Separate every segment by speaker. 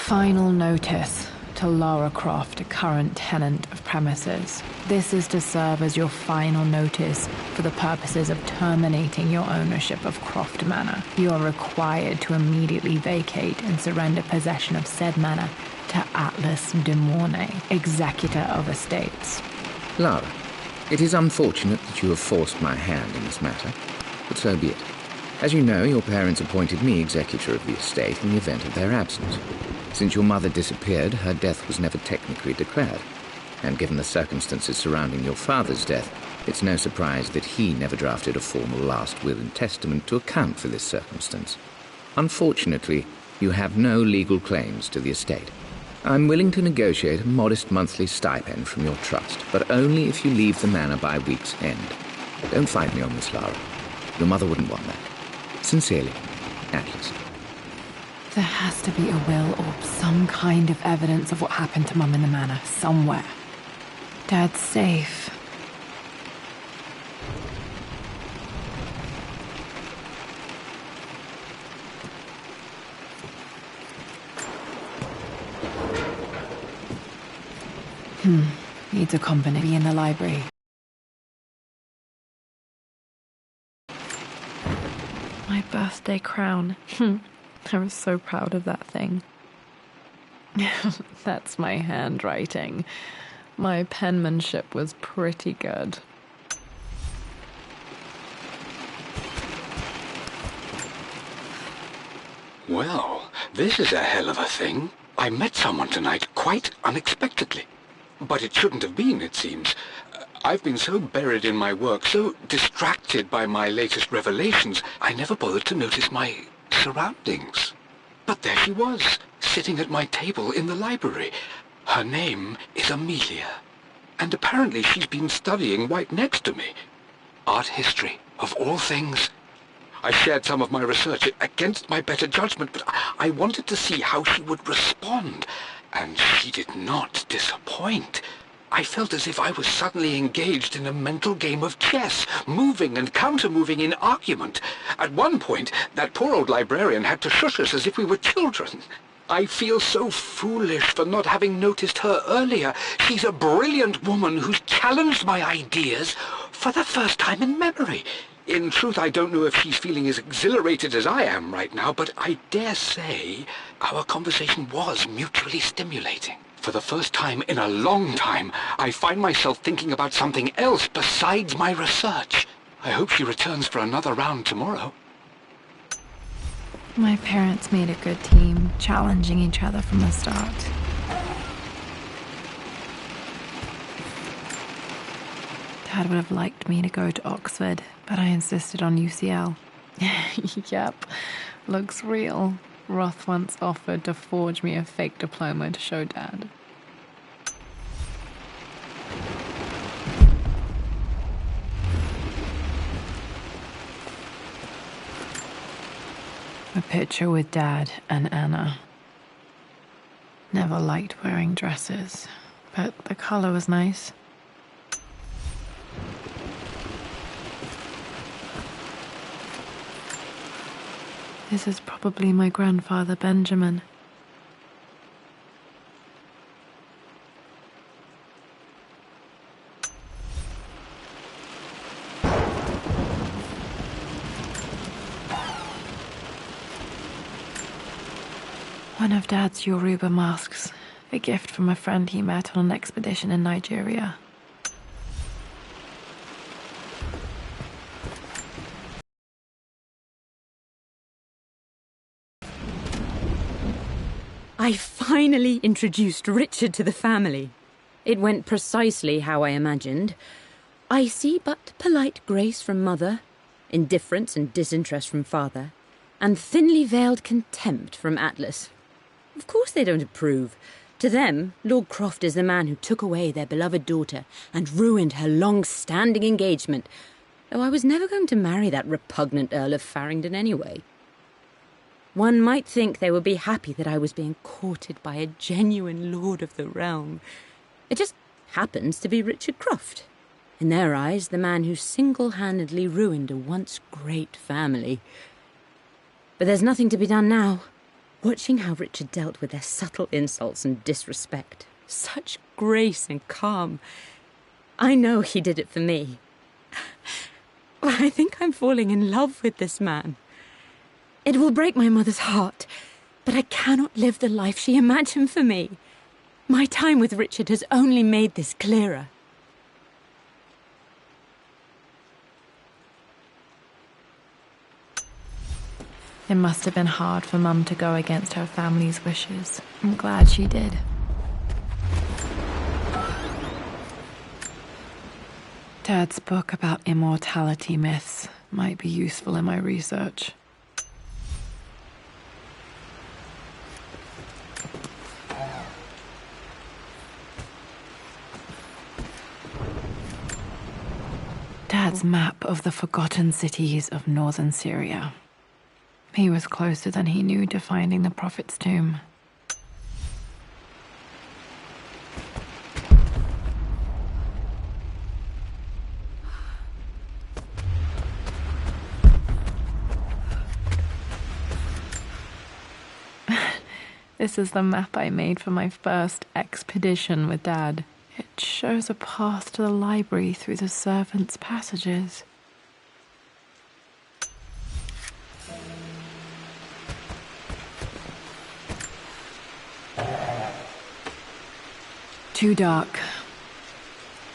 Speaker 1: Final notice to Lara Croft, a current tenant of premises. This is to serve as your final notice for the purposes of terminating your ownership of Croft Manor. You are required to immediately vacate and surrender possession of said manor to Atlas de Mornay, executor of estates.
Speaker 2: Lara, it is unfortunate that you have forced my hand in this matter, but so be it. As you know, your parents appointed me executor of the estate in the event of their absence. Since your mother disappeared, her death was never technically declared. And given the circumstances surrounding your father's death, it's no surprise that he never drafted a formal last will and testament to account for this circumstance. Unfortunately, you have no legal claims to the estate. I'm willing to negotiate a modest monthly stipend from your trust, but only if you leave the manor by week's end. Don't fight me on this, Lara. Your mother wouldn't want that. Sincerely, Atlas.
Speaker 1: There has to be a will or some kind of evidence of what happened to Mum in the manor, somewhere. Dad's safe. Needs a company in the library. My birthday crown. I was so proud of that thing. That's my handwriting. My penmanship was pretty good.
Speaker 3: Well, this is a hell of a thing. I met someone tonight quite unexpectedly. But it shouldn't have been, it seems. I've been so buried in my work, so distracted by my latest revelations, I never bothered to notice my surroundings. But there she was, sitting at my table in the library. Her name is Amelia, and apparently she's been studying right next to me. Art history, of all things. I shared some of my research against my better judgment, but I wanted to see how she would respond, and she did not disappoint. I felt as if I was suddenly engaged in a mental game of chess, moving and counter-moving in argument. At one point, that poor old librarian had to shush us as if we were children. I feel so foolish for not having noticed her earlier. She's a brilliant woman who's challenged my ideas for the first time in memory. In truth, I don't know if she's feeling as exhilarated as I am right now, but I dare say our conversation was mutually stimulating. For the first time in a long time, I find myself thinking about something else besides my research. I hope she returns for another round tomorrow.
Speaker 1: My parents made a good team, challenging each other from the start. Dad would have liked me to go to Oxford, but I insisted on UCL. Yep, looks real. Roth once offered to forge me a fake diploma to show Dad. A picture with Dad and Anna. Never liked wearing dresses, but the color was nice. This is probably my grandfather, Benjamin. One of Dad's Yoruba masks, a gift from a friend he met on an expedition in Nigeria.
Speaker 4: I finally introduced Richard to the family. It went precisely how I imagined. I see but polite grace from mother, indifference and disinterest from father, and thinly veiled contempt from Atlas. Of course they don't approve. To them, Lord Croft is the man who took away their beloved daughter and ruined her long-standing engagement, though I was never going to marry that repugnant Earl of Farringdon anyway. One might think they would be happy that I was being courted by a genuine lord of the realm. It just happens to be Richard Croft. In their eyes, the man who single-handedly ruined a once great family. But there's nothing to be done now. watching how Richard dealt with their subtle insults and disrespect. Such grace and calm. I know he did it for me. I think I'm falling in love with this man. It will break my mother's heart, but I cannot live the life she imagined for me. My time with Richard has only made this clearer.
Speaker 1: It must have been hard for Mum to go against her family's wishes. I'm glad she did. Dad's book about immortality myths might be useful in my research. Dad's map of the forgotten cities of northern Syria. He was closer than he knew to finding the Prophet's tomb. This is the map I made for my first expedition with Dad. It shows a path to the library through the servants' passages. Too dark.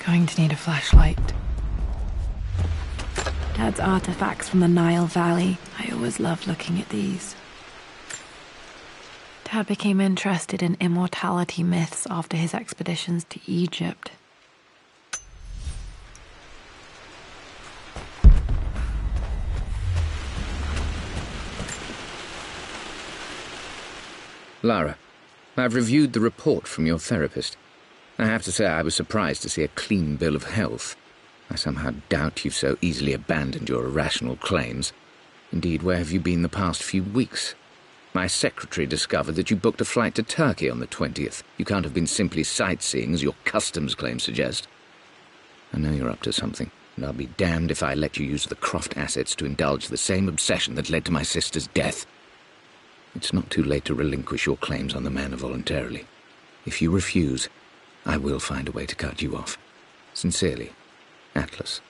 Speaker 1: Going to need a flashlight. Dad's artifacts from the Nile Valley. I always loved looking at these. Dad became interested in immortality myths after his expeditions to Egypt.
Speaker 2: Lara, I've reviewed the report from your therapist. I have to say I was surprised to see a clean bill of health. I somehow doubt you've so easily abandoned your irrational claims. Indeed, where have you been the past few weeks? My secretary discovered that you booked a flight to Turkey on the 20th. You can't have been simply sightseeing, as your customs claims suggest. I know you're up to something, and I'll be damned if I let you use the Croft assets to indulge the same obsession that led to my sister's death. It's not too late to relinquish your claims on the manor voluntarily. If you refuse, I will find a way to cut you off. Sincerely, Atlas.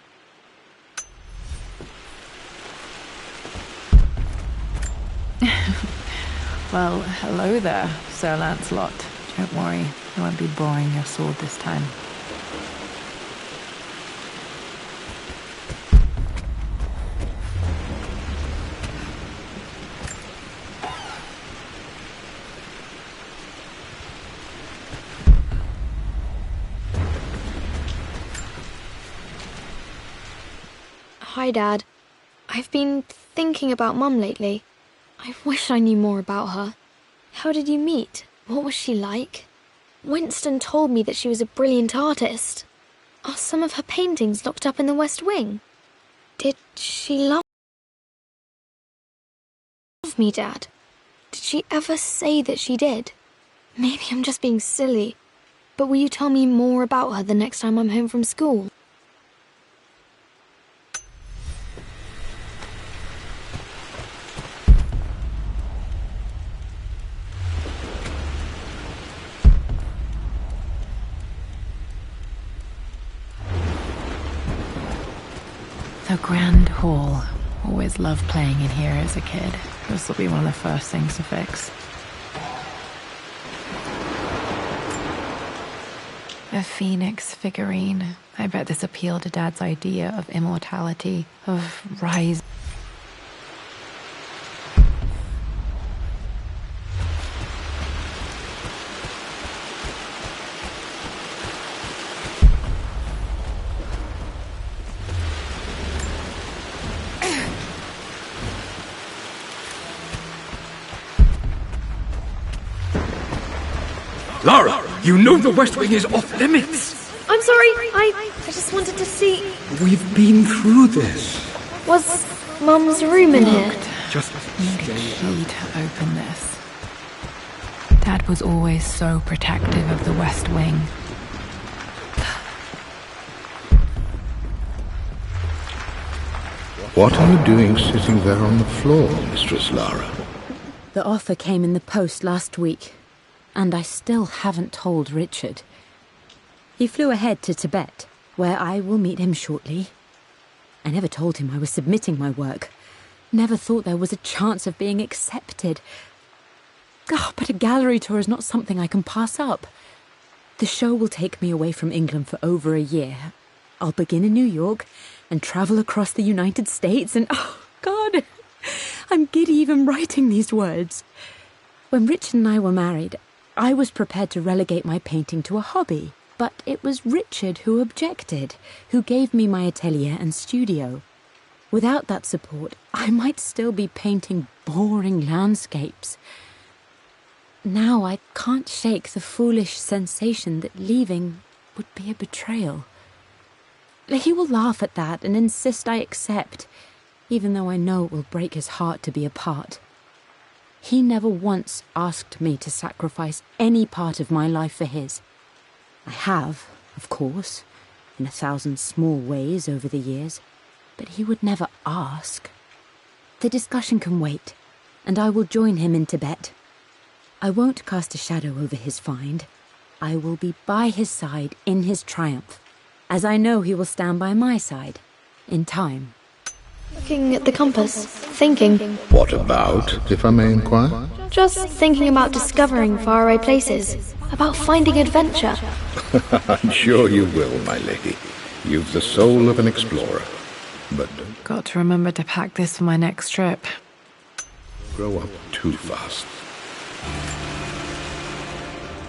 Speaker 1: Well, hello there, Sir Lancelot. Don't worry, I won't be borrowing your sword this time.
Speaker 5: Hi, Dad. I've been thinking about Mum lately. I wish I knew more about her. How did you meet? What was she like? Winston told me that she was a brilliant artist. Are some of her paintings locked up in the West Wing? Did she love me, Dad? Did she ever say that she did? Maybe I'm just being silly, but will you tell me more about her the next time I'm home from school?
Speaker 1: The Grand Hall. Always loved playing in here as a kid. This will be one of the first things to fix. A phoenix figurine. I bet this appealed to Dad's idea of immortality, of rise.
Speaker 3: Lara, you know the West Wing is off limits.
Speaker 5: I'm sorry, I just wanted to see...
Speaker 3: We've been through this.
Speaker 5: Was Mum's room in here?
Speaker 3: Just
Speaker 1: Need a key to open this. Dad was always so protective of the West Wing.
Speaker 6: What are you doing sitting there on the floor, Mistress Lara?
Speaker 4: The offer came in the post last week, and I still haven't told Richard. He flew ahead to Tibet, where I will meet him shortly. I never told him I was submitting my work. Never thought there was a chance of being accepted. But a gallery tour is not something I can pass up. The show will take me away from England for over a year. I'll begin in New York and travel across the United States and... Oh, God! I'm giddy even writing these words. When Richard and I were married, I was prepared to relegate my painting to a hobby. But it was Richard who objected, who gave me my atelier and studio. Without that support, I might still be painting boring landscapes. Now I can't shake the foolish sensation that leaving would be a betrayal. He will laugh at that and insist I accept, even though I know it will break his heart to be apart. He never once asked me to sacrifice any part of my life for his. I have, of course, in 1,000 small ways over the years, but he would never ask. The discussion can wait, and I will join him in Tibet. I won't cast a shadow over his find. I will be by his side in his triumph, as I know he will stand by my side, in time.
Speaker 5: Looking at the compass, thinking.
Speaker 6: What about, if I may inquire?
Speaker 5: Just thinking about discovering faraway places, about finding adventure.
Speaker 6: I'm sure you will, my lady. You've the soul of an explorer. But don't
Speaker 1: Got to remember to pack this for my next trip.
Speaker 6: grow up too fast.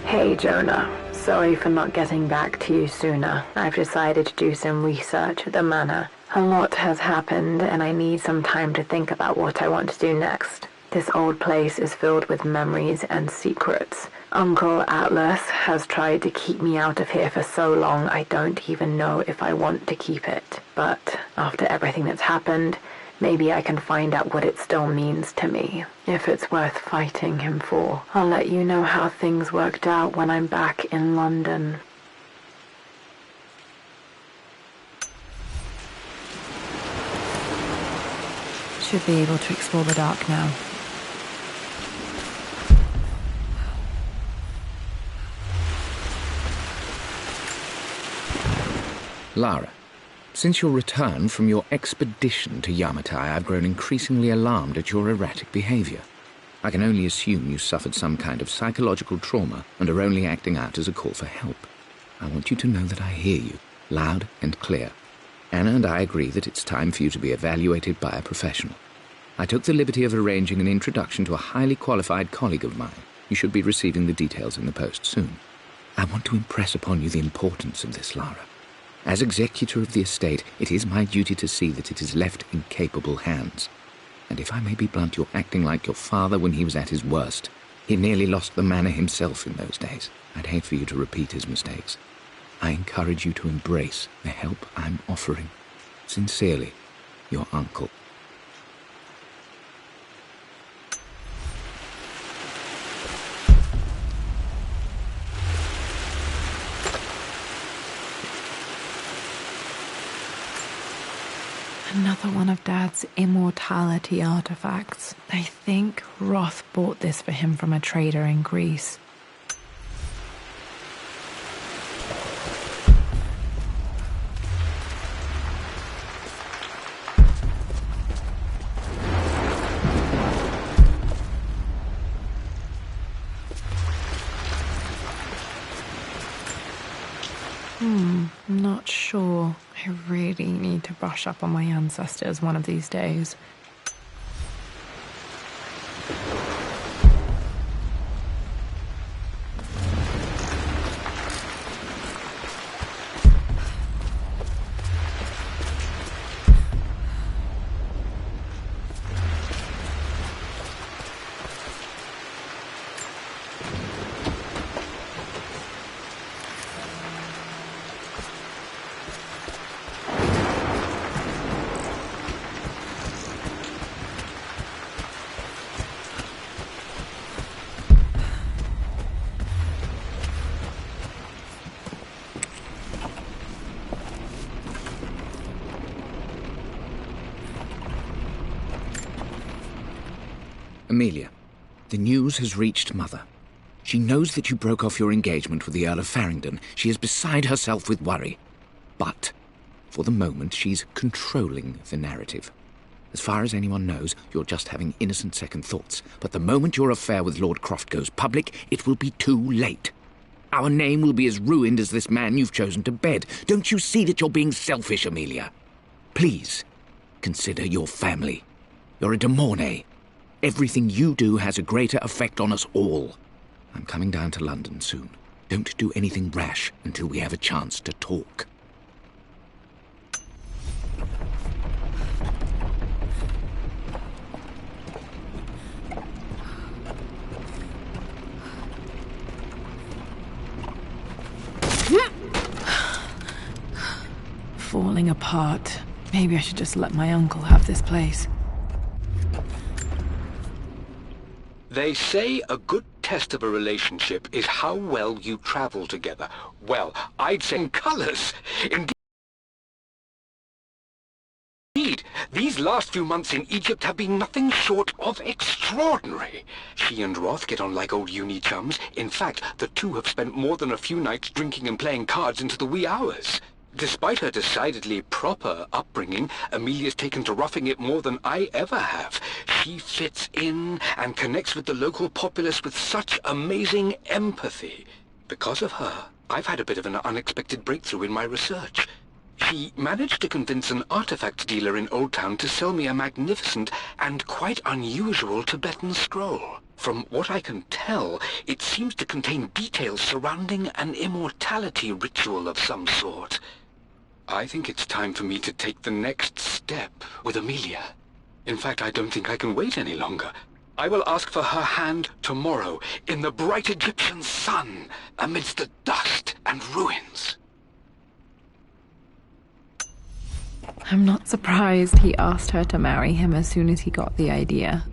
Speaker 1: Hey, Jonah. Sorry for not getting back to you sooner. I've decided to do some research at the manor. A lot has happened, and I need some time to think about what I want to do next. This old place is filled with memories and secrets. Uncle Atlas has tried to keep me out of here for so long I don't even know if I want to keep it. But after everything that's happened, maybe I can find out what it still means to me. If it's worth fighting him for. I'll let you know how things worked out when I'm back in London. Should be able to explore the dark now.
Speaker 2: Lara, since your return from your expedition to Yamatai, I've grown increasingly alarmed at your erratic behavior. I can only assume you suffered some kind of psychological trauma and are only acting out as a call for help. I want you to know that I hear you, loud and clear. Anna and I agree that it's time for you to be evaluated by a professional. I took the liberty of arranging an introduction to a highly qualified colleague of mine. You should be receiving the details in the post soon. I want to impress upon you the importance of this, Lara. As executor of the estate, it is my duty to see that it is left in capable hands. And if I may be blunt, you're acting like your father when he was at his worst. He nearly lost the manor himself in those days. I'd hate for you to repeat his mistakes. I encourage you to embrace the help I'm offering. Sincerely, your uncle.
Speaker 1: Another one of Dad's immortality artifacts. I think Roth bought this for him from a trader in Greece. Not sure. I really need to brush up on my ancestors one of these days.
Speaker 2: Amelia, The news has reached Mother. She knows that you broke off your engagement with the Earl of Farringdon. She is beside herself with worry. But, for the moment, she's controlling the narrative. As far as anyone knows, you're just having innocent second thoughts. But the moment your affair with Lord Croft goes public, it will be too late. Our name will be as ruined as this man you've chosen to bed. Don't you see that you're being selfish, Amelia? Please, consider your family. You're a de Mornay. Everything you do has a greater effect on us all. I'm coming down to London soon. Don't do anything rash until we have a chance to talk.
Speaker 1: Falling apart. Maybe I should just let my uncle have this place.
Speaker 3: They say a good test of a relationship is how well you travel together. Well, I'd say in colours. Indeed, these last few months in Egypt have been nothing short of extraordinary. She and Roth get on like old uni chums. In fact, the two have spent more than a few nights drinking and playing cards into the wee hours. Despite her decidedly proper upbringing, Amelia's taken to roughing it more than I ever have. She fits in and connects with the local populace with such amazing empathy. Because of her, I've had a bit of an unexpected breakthrough in my research. She managed to convince an artifact dealer in Old Town to sell me a magnificent and quite unusual Tibetan scroll. From what I can tell, it seems to contain details surrounding an immortality ritual of some sort. I think it's time for me to take the next step with Amelia. In fact, I don't think I can wait any longer. I will ask for her hand tomorrow in the bright Egyptian sun amidst the dust and ruins.
Speaker 1: I'm not surprised he asked her to marry him as soon as he got the idea.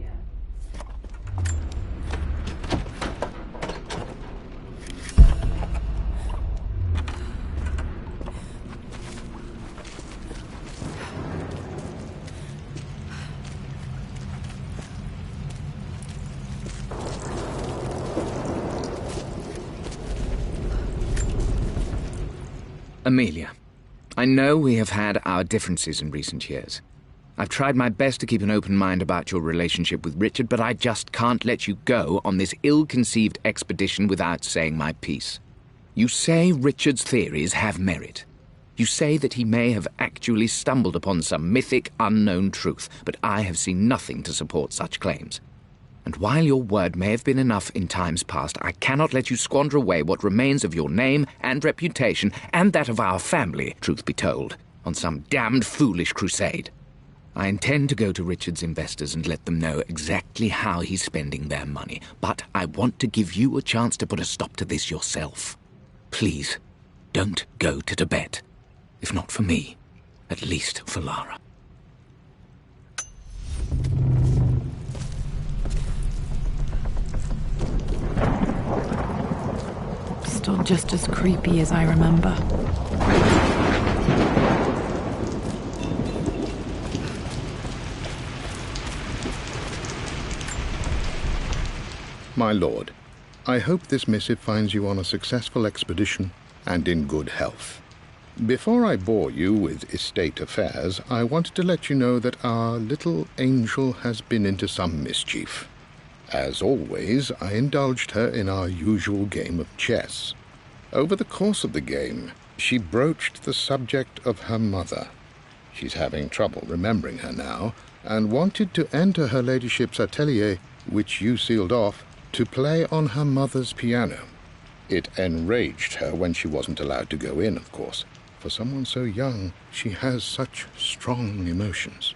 Speaker 2: Amelia, I know we have had our differences in recent years. I've tried my best to keep an open mind about your relationship with Richard, but I just can't let you go on this ill-conceived expedition without saying my piece. You say Richard's theories have merit. You say that he may have actually stumbled upon some mythic, unknown truth, but I have seen nothing to support such claims. And while your word may have been enough in times past, I cannot let you squander away what remains of your name and reputation, and that of our family, truth be told, on some damned foolish crusade. I intend to go to Richard's investors and let them know exactly how he's spending their money, but I want to give you a chance to put a stop to this yourself. Please, don't go to Tibet. If not for me, at least for Lara.
Speaker 1: Still just as creepy as I remember.
Speaker 6: My lord, I hope this missive finds you on a successful expedition and in good health. Before I bore you with estate affairs, I wanted to let you know that our little angel has been into some mischief. As always, I indulged her in our usual game of chess. Over the course of the game, she broached the subject of her mother. She's having trouble remembering her now, and wanted to enter her ladyship's atelier, which you sealed off, to play on her mother's piano. It enraged her when she wasn't allowed to go in, of course. For someone so young, she has such strong emotions.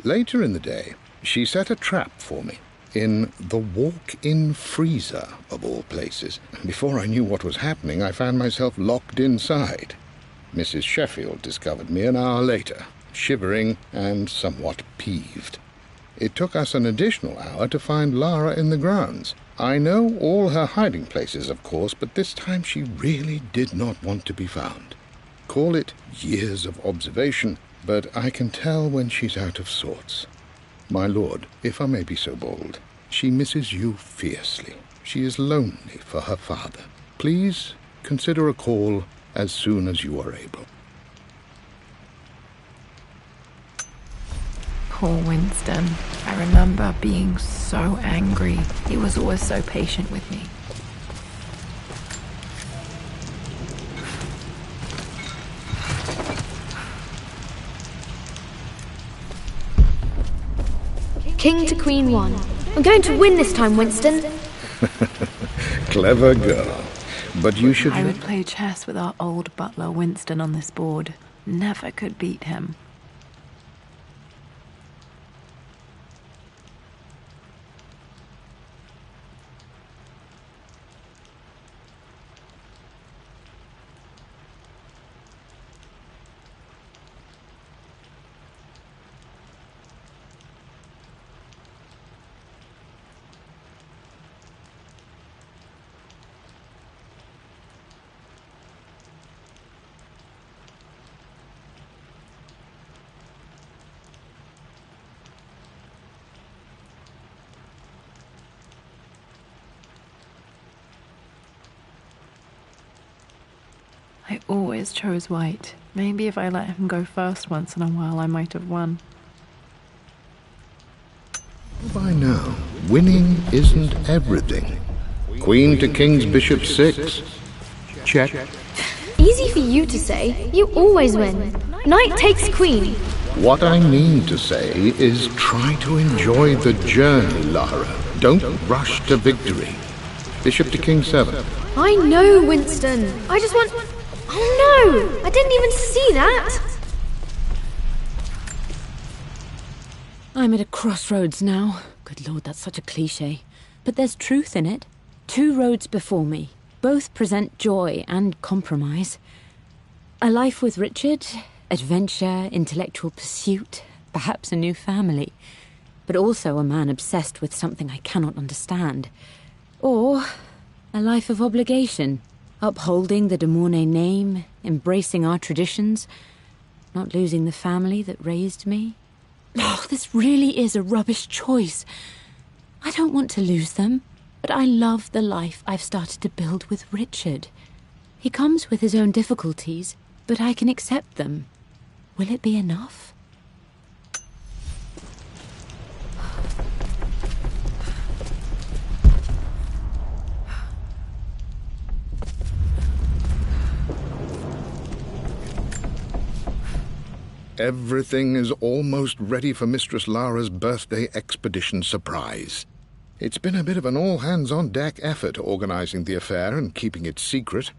Speaker 6: Later in the day, she set a trap for me in the walk-in freezer, of all places. Before I knew what was happening, I found myself locked inside. Mrs. Sheffield discovered me an hour later, shivering and somewhat peeved. It took us an additional hour to find Lara in the grounds. I know all her hiding places, of course, but this time she really did not want to be found. Call it years of observation, but I can tell when she's out of sorts. My lord, if I may be so bold, She misses you fiercely. She is lonely for her father. Please consider a call as soon as you are able.
Speaker 1: Poor Winston. I remember being so angry. He was always so patient with me.
Speaker 5: King to Queen 1. I'm going to win this time, Winston.
Speaker 6: Clever girl. But you should...
Speaker 1: I would play chess with our old butler Winston on this board. Never could beat him. I always chose white. Maybe if I let him go first once in a while, I might have won.
Speaker 6: By now, winning isn't everything. Queen to King's Bishop 6. Check.
Speaker 5: Easy for you to say. You always win. Knight takes queen.
Speaker 6: What I mean to say is try to enjoy the journey, Lara. Don't rush to victory. Bishop to King 7.
Speaker 5: I know, Winston. I just want... Oh no! I didn't even see that!
Speaker 4: I'm at a crossroads now. Good Lord, that's such a cliché. But there's truth in it. 2 roads before me. Both present joy and compromise. A life with Richard, adventure, intellectual pursuit, perhaps a new family. But also a man obsessed with something I cannot understand. Or a life of obligation. Upholding the de Mornay name, embracing our traditions, not losing the family that raised me. Oh, this really is a rubbish choice. I don't want to lose them, but I love the life I've started to build with Richard. He comes with his own difficulties, but I can accept them. Will it be enough?
Speaker 6: Everything is almost ready for Mistress Lara's birthday expedition surprise. It's been a bit of an all-hands-on-deck effort organizing the affair and keeping it secret.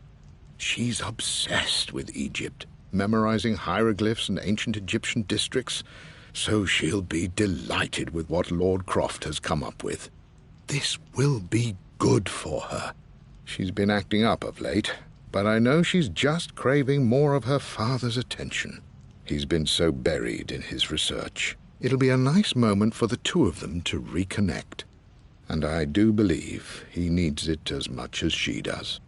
Speaker 6: She's obsessed with Egypt, memorizing hieroglyphs and ancient Egyptian districts, so she'll be delighted with what Lord Croft has come up with. This will be good for her. She's been acting up of late, but I know she's just craving more of her father's attention. He's been so buried in his research. It'll be a nice moment for the 2 of them to reconnect. And I do believe he needs it as much as she does.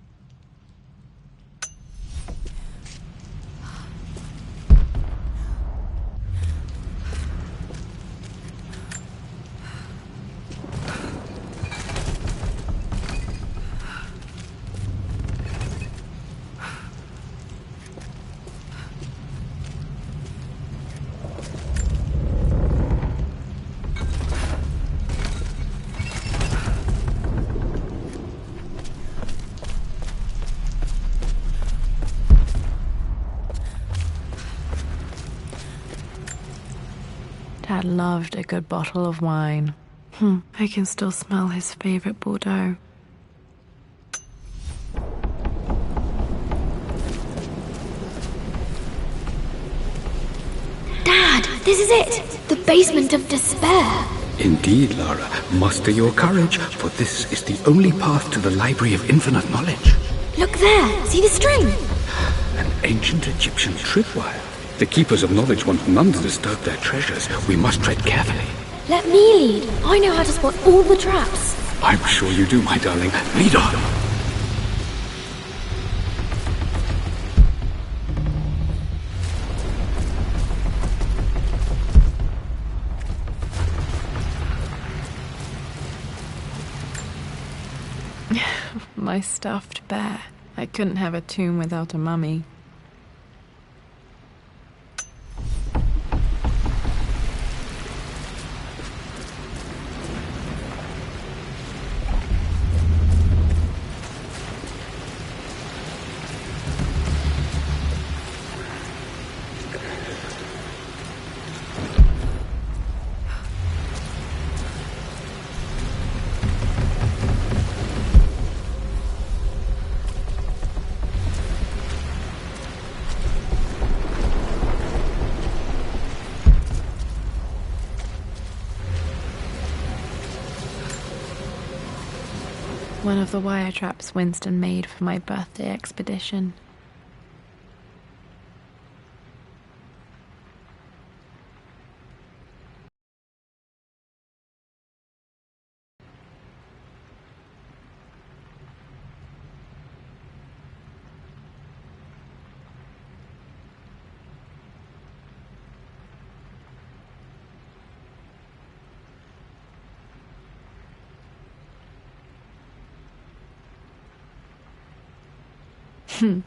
Speaker 1: Dad loved a good bottle of wine. I can still smell his favorite Bordeaux.
Speaker 5: Dad, this is it! The basement of despair!
Speaker 3: Indeed, Lara. Muster your courage, for this is the only path to the Library of Infinite Knowledge.
Speaker 5: Look there! See the string?
Speaker 3: An ancient Egyptian tripwire. The Keepers of Knowledge want none to disturb their treasures. We must tread carefully.
Speaker 5: Let me lead. I know how to spot all the traps.
Speaker 3: I'm sure you do, my darling. Lead on.
Speaker 1: My stuffed bear. I couldn't have a tomb without a mummy. One of the wire traps Winston made for my birthday expedition.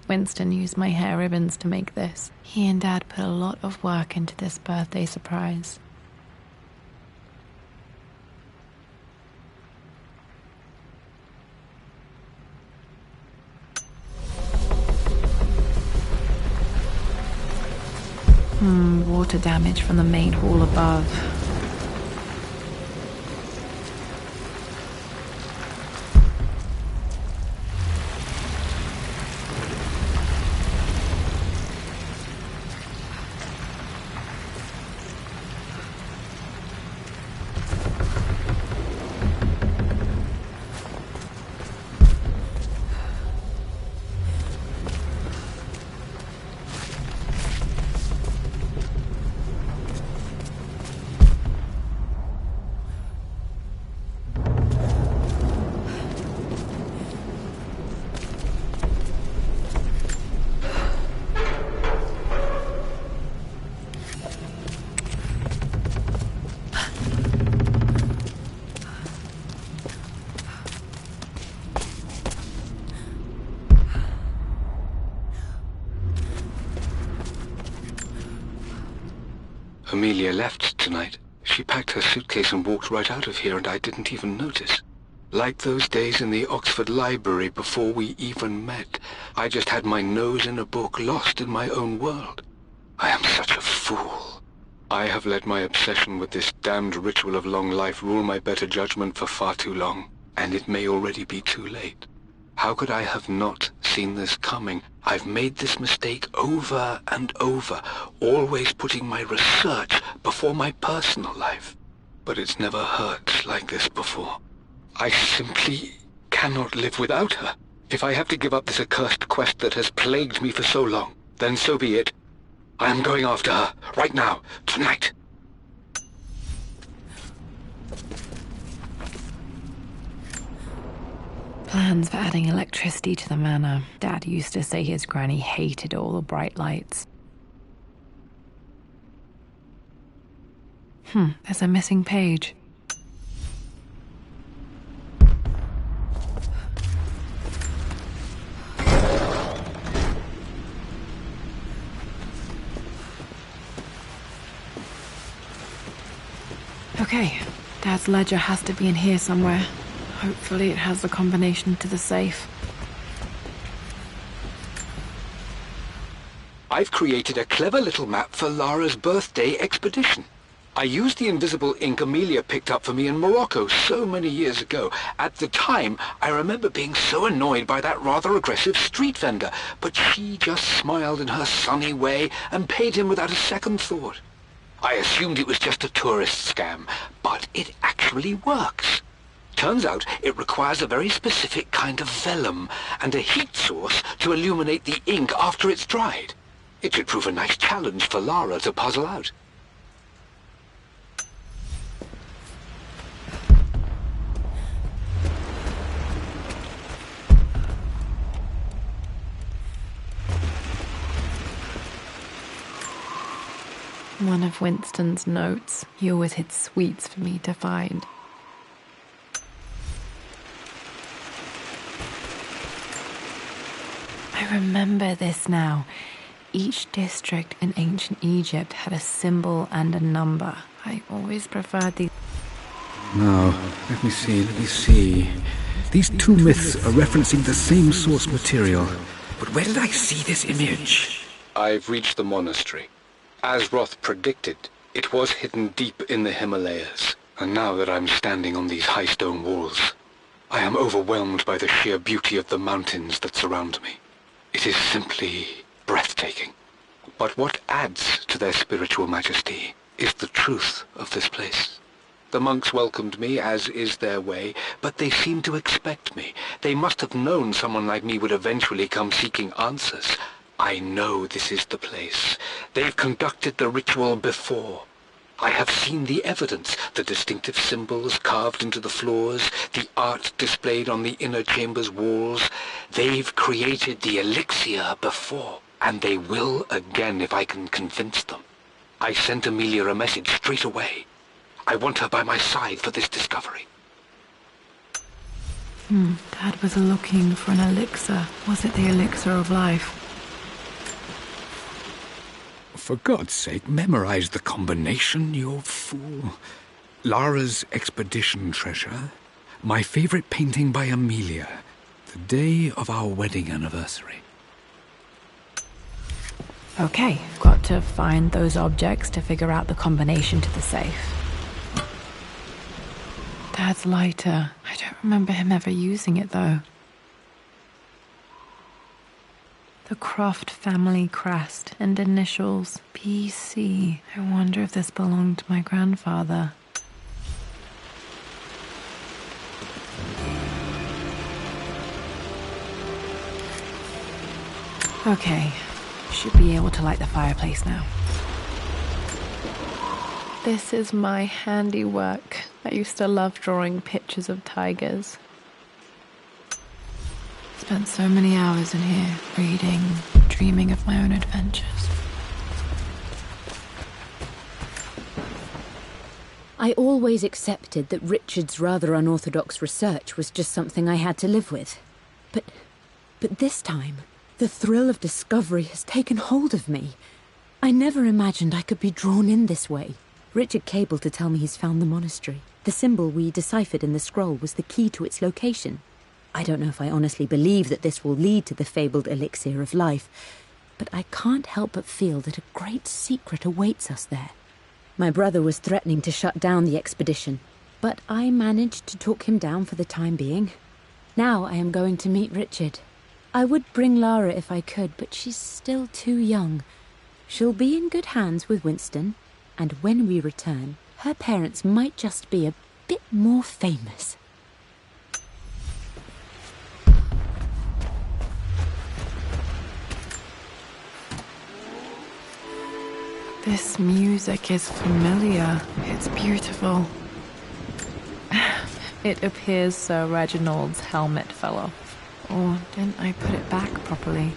Speaker 1: Winston used my hair ribbons to make this. He and Dad put a lot of work into this birthday surprise. Water damage from the main hall above.
Speaker 3: Amelia left tonight. She packed her suitcase and walked right out of here, and I didn't even notice. Like those days in the Oxford Library before we even met. I just had my nose in a book, lost in my own world. I am such a fool. I have let my obsession with this damned ritual of long life rule my better judgment for far too long, and it may already be too late. How could I have not seen this coming? I've made this mistake over and over, always putting my research before my personal life. But it's never hurt like this before. I simply cannot live without her. If I have to give up this accursed quest that has plagued me for so long, then so be it. I am going after her, right now, tonight.
Speaker 1: Plans for adding electricity to the manor. Dad used to say his granny hated all the bright lights. There's a missing page. Okay, Dad's ledger has to be in here somewhere. Hopefully it has the combination to the safe.
Speaker 3: I've created a clever little map for Lara's birthday expedition. I used the invisible ink Amelia picked up for me in Morocco so many years ago. At the time, I remember being so annoyed by that rather aggressive street vendor, but she just smiled in her sunny way and paid him without a second thought. I assumed it was just a tourist scam, but it actually works. Turns out it requires a very specific kind of vellum and a heat source to illuminate the ink after it's dried. It should prove a nice challenge for Lara to puzzle out.
Speaker 1: One of Winston's notes. He always hid sweets for me to find. I remember this now. Each district in ancient Egypt had a symbol and a number. I always preferred the...
Speaker 3: Now, let me see. These two myths are referencing the same source material. But where did I see this image? I've reached the monastery. As Roth predicted, it was hidden deep in the Himalayas. And now that I'm standing on these high stone walls, I am overwhelmed by the sheer beauty of the mountains that surround me. It is simply breathtaking. But what adds to their spiritual majesty is the truth of this place. The monks welcomed me, as is their way, but they seemed to expect me. They must have known someone like me would eventually come seeking answers. I know this is the place. They've conducted the ritual before. I have seen the evidence, the distinctive symbols carved into the floors, the art displayed on the inner chamber's walls. They've created the elixir before, and they will again if I can convince them. I sent Amelia a message straight away. I want her by my side for this discovery.
Speaker 1: Dad was looking for an elixir. Was it the elixir of life?
Speaker 3: For God's sake, memorize the combination, you fool. Lara's expedition treasure, my favorite painting by Amelia, the day of our wedding anniversary.
Speaker 1: Okay, got to find those objects to figure out the combination to the safe. Dad's lighter. I don't remember him ever using it, though. The Croft family crest and initials PC. I wonder if this belonged to my grandfather. Okay, should be able to light the fireplace now. This is my handiwork. I used to love drawing pictures of tigers. Spent so many hours in here, reading, dreaming of my own adventures.
Speaker 4: I always accepted that Richard's rather unorthodox research was just something I had to live with. But this time, the thrill of discovery has taken hold of me. I never imagined I could be drawn in this way. Richard cabled to tell me he's found the monastery. The symbol we deciphered in the scroll was the key to its location. I don't know if I honestly believe that this will lead to the fabled elixir of life, but I can't help but feel that a great secret awaits us there. My brother was threatening to shut down the expedition, but I managed to talk him down for the time being. Now I am going to meet Richard. I would bring Lara if I could, but she's still too young. She'll be in good hands with Winston, and when we return, her parents might just be a bit more famous.
Speaker 1: This music is familiar. It's beautiful. It appears Sir Reginald's helmet fell off. Or didn't I put it back properly?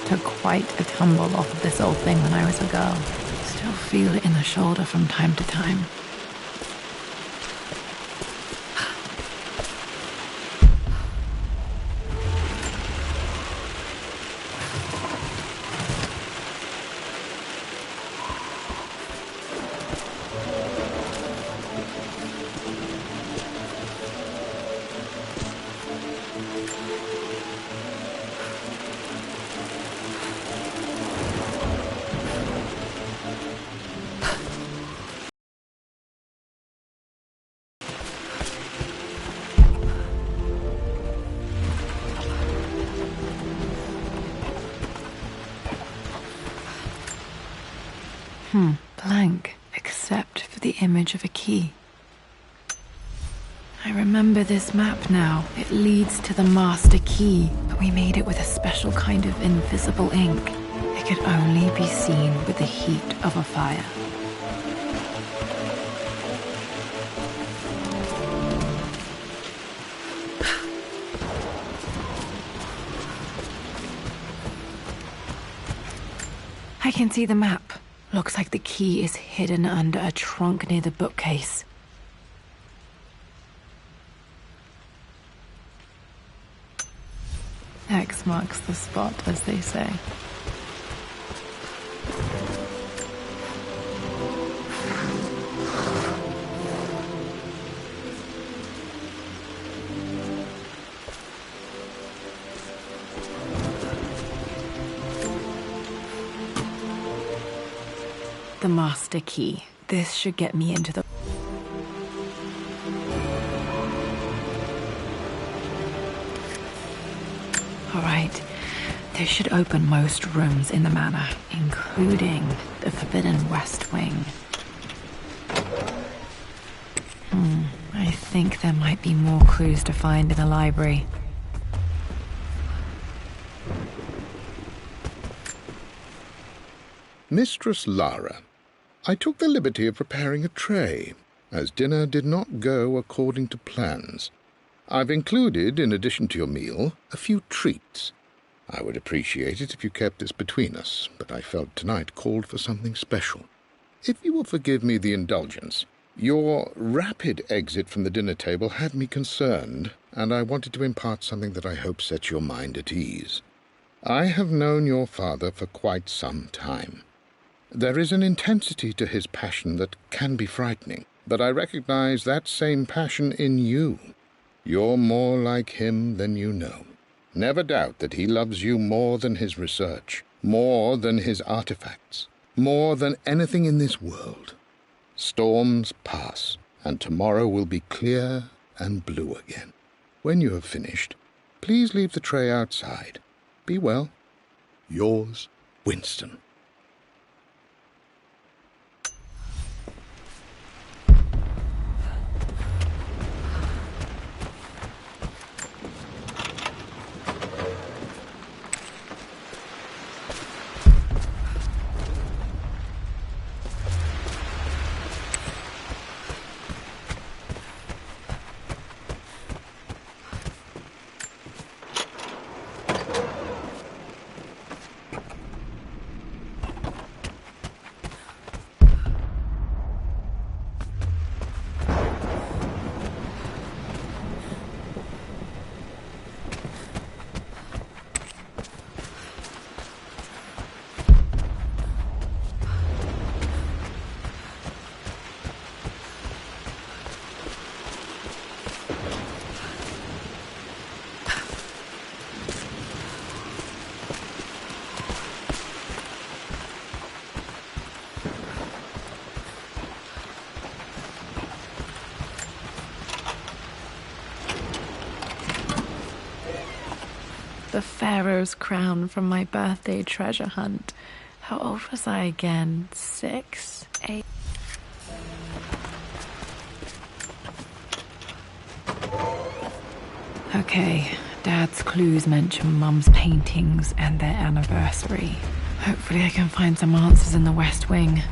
Speaker 1: Took quite a tumble off of this old thing when I was a girl. Still feel it in the shoulder from time to time. Blank, except for the image of a key. I remember this map now. It leads to the master key, but we made it with a special kind of invisible ink. It could only be seen with the heat of a fire. I can see the map. Looks like the key is hidden under a trunk near the bookcase. X marks the spot, as they say. The master key. This should get me into the... Alright, this should open most rooms in the manor, including the forbidden west wing. I think there might be more clues to find in the library.
Speaker 6: Mistress Lara, I took the liberty of preparing a tray, as dinner did not go according to plans. I've included, in addition to your meal, a few treats. I would appreciate it if you kept this between us, but I felt tonight called for something special. If you will forgive me the indulgence, your rapid exit from the dinner table had me concerned, and I wanted to impart something that I hope sets your mind at ease. I have known your father for quite some time. There is an intensity to his passion that can be frightening, but I recognize that same passion in you. You're more like him than you know. Never doubt that he loves you more than his research, more than his artifacts, more than anything in this world. Storms pass, and tomorrow will be clear and blue again. When you have finished, please leave the tray outside. Be well. Yours, Winston.
Speaker 1: The Pharaoh's crown from my birthday treasure hunt. How old was I again? 6? 8? Okay, Dad's clues mention Mum's paintings and their anniversary. Hopefully I can find some answers in the West Wing.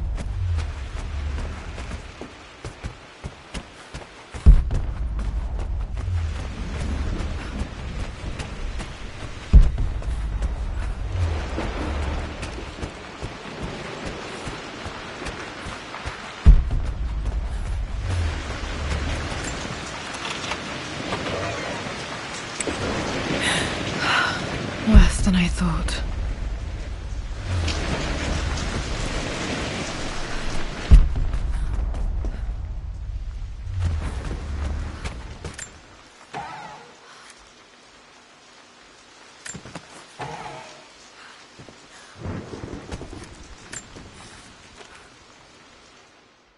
Speaker 1: Worse than I thought.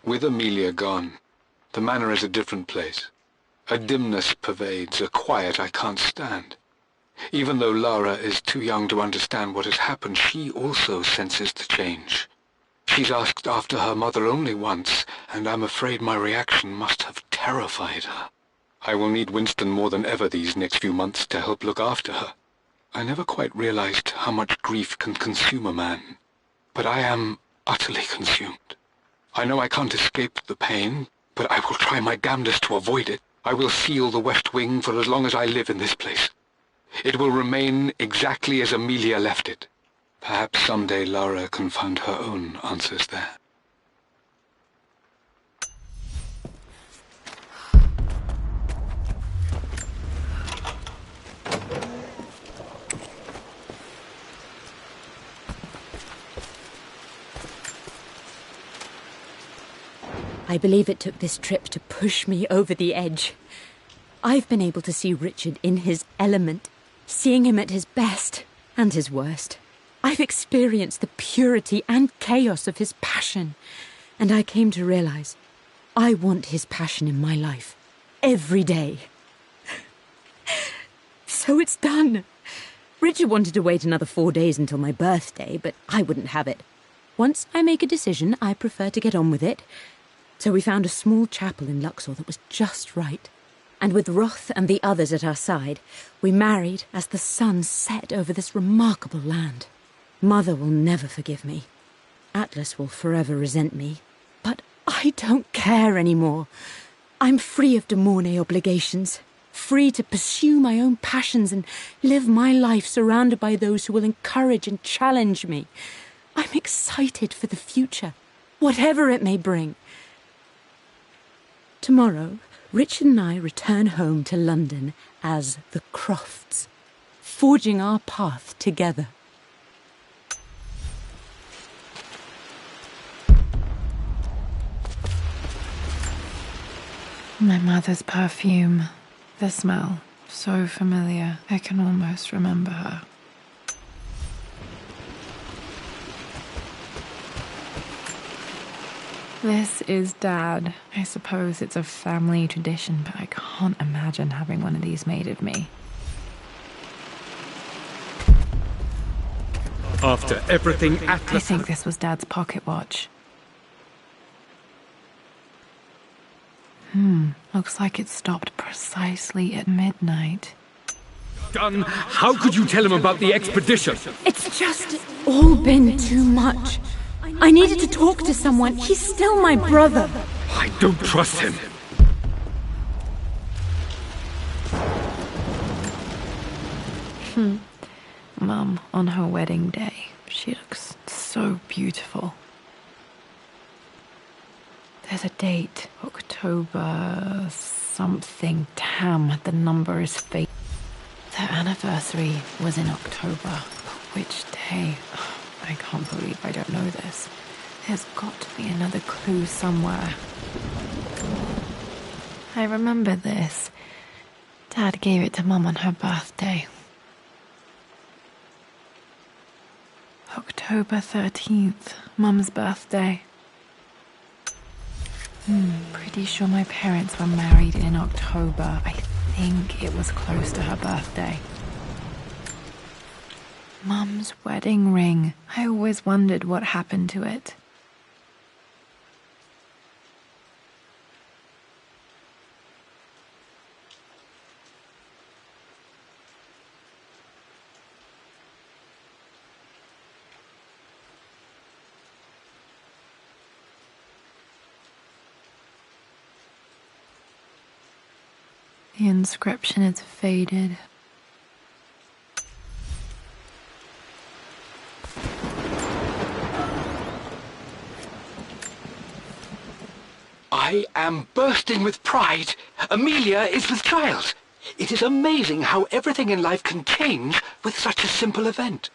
Speaker 3: With Amelia gone, the manor is a different place. A dimness pervades, a quiet I can't stand. Even though Lara is too young to understand what has happened, she also senses the change. She's asked after her mother only once, and I'm afraid my reaction must have terrified her. I will need Winston more than ever these next few months to help look after her. I never quite realized how much grief can consume a man, but I am utterly consumed. I know I can't escape the pain, but I will try my damnedest to avoid it. I will seal the West Wing for as long as I live in this place. It will remain exactly as Amelia left it. Perhaps someday Lara can find her own answers there.
Speaker 4: I believe it took this trip to push me over the edge. I've been able to see Richard in his element, seeing him at his best and his worst. I've experienced the purity and chaos of his passion, and I came to realize I want his passion in my life every day. So it's done. Richard wanted to wait another 4 days until my birthday, but I wouldn't have it. Once I make a decision, I prefer to get on with it. So we found a small chapel in Luxor that was just right. And with Roth and the others at our side, we married as the sun set over this remarkable land. Mother will never forgive me. Atlas will forever resent me. But I don't care anymore. I'm free of de Mornay obligations, free to pursue my own passions and live my life surrounded by those who will encourage and challenge me. I'm excited for the future, whatever it may bring. Tomorrow, Richard and I return home to London as the Crofts, forging our path together.
Speaker 1: My mother's perfume. The smell. So familiar. I can almost remember her. This is Dad. I suppose it's a family tradition, but I can't imagine having one of these made of me.
Speaker 7: After everything Atlas...
Speaker 1: I think this was Dad's pocket watch. Looks like it stopped precisely at midnight.
Speaker 7: done, how could you tell him about the expedition?
Speaker 4: It's just all been too much. I needed to talk to someone. He's still my brother.
Speaker 7: I don't trust him.
Speaker 1: Mum, on her wedding day, she looks so beautiful. There's a date, October something. Damn, the number is fake. Their anniversary was in October. Which day? I can't believe I don't know this. There's got to be another clue somewhere. I remember this. Dad gave it to Mum on her birthday. October 13th, Mum's birthday. Pretty sure my parents were married in October. I think it was close to her birthday. Mum's wedding ring. I always wondered what happened to it. The inscription is faded.
Speaker 3: I am bursting with pride. Amelia is with child. It is amazing how everything in life can change with such a simple event.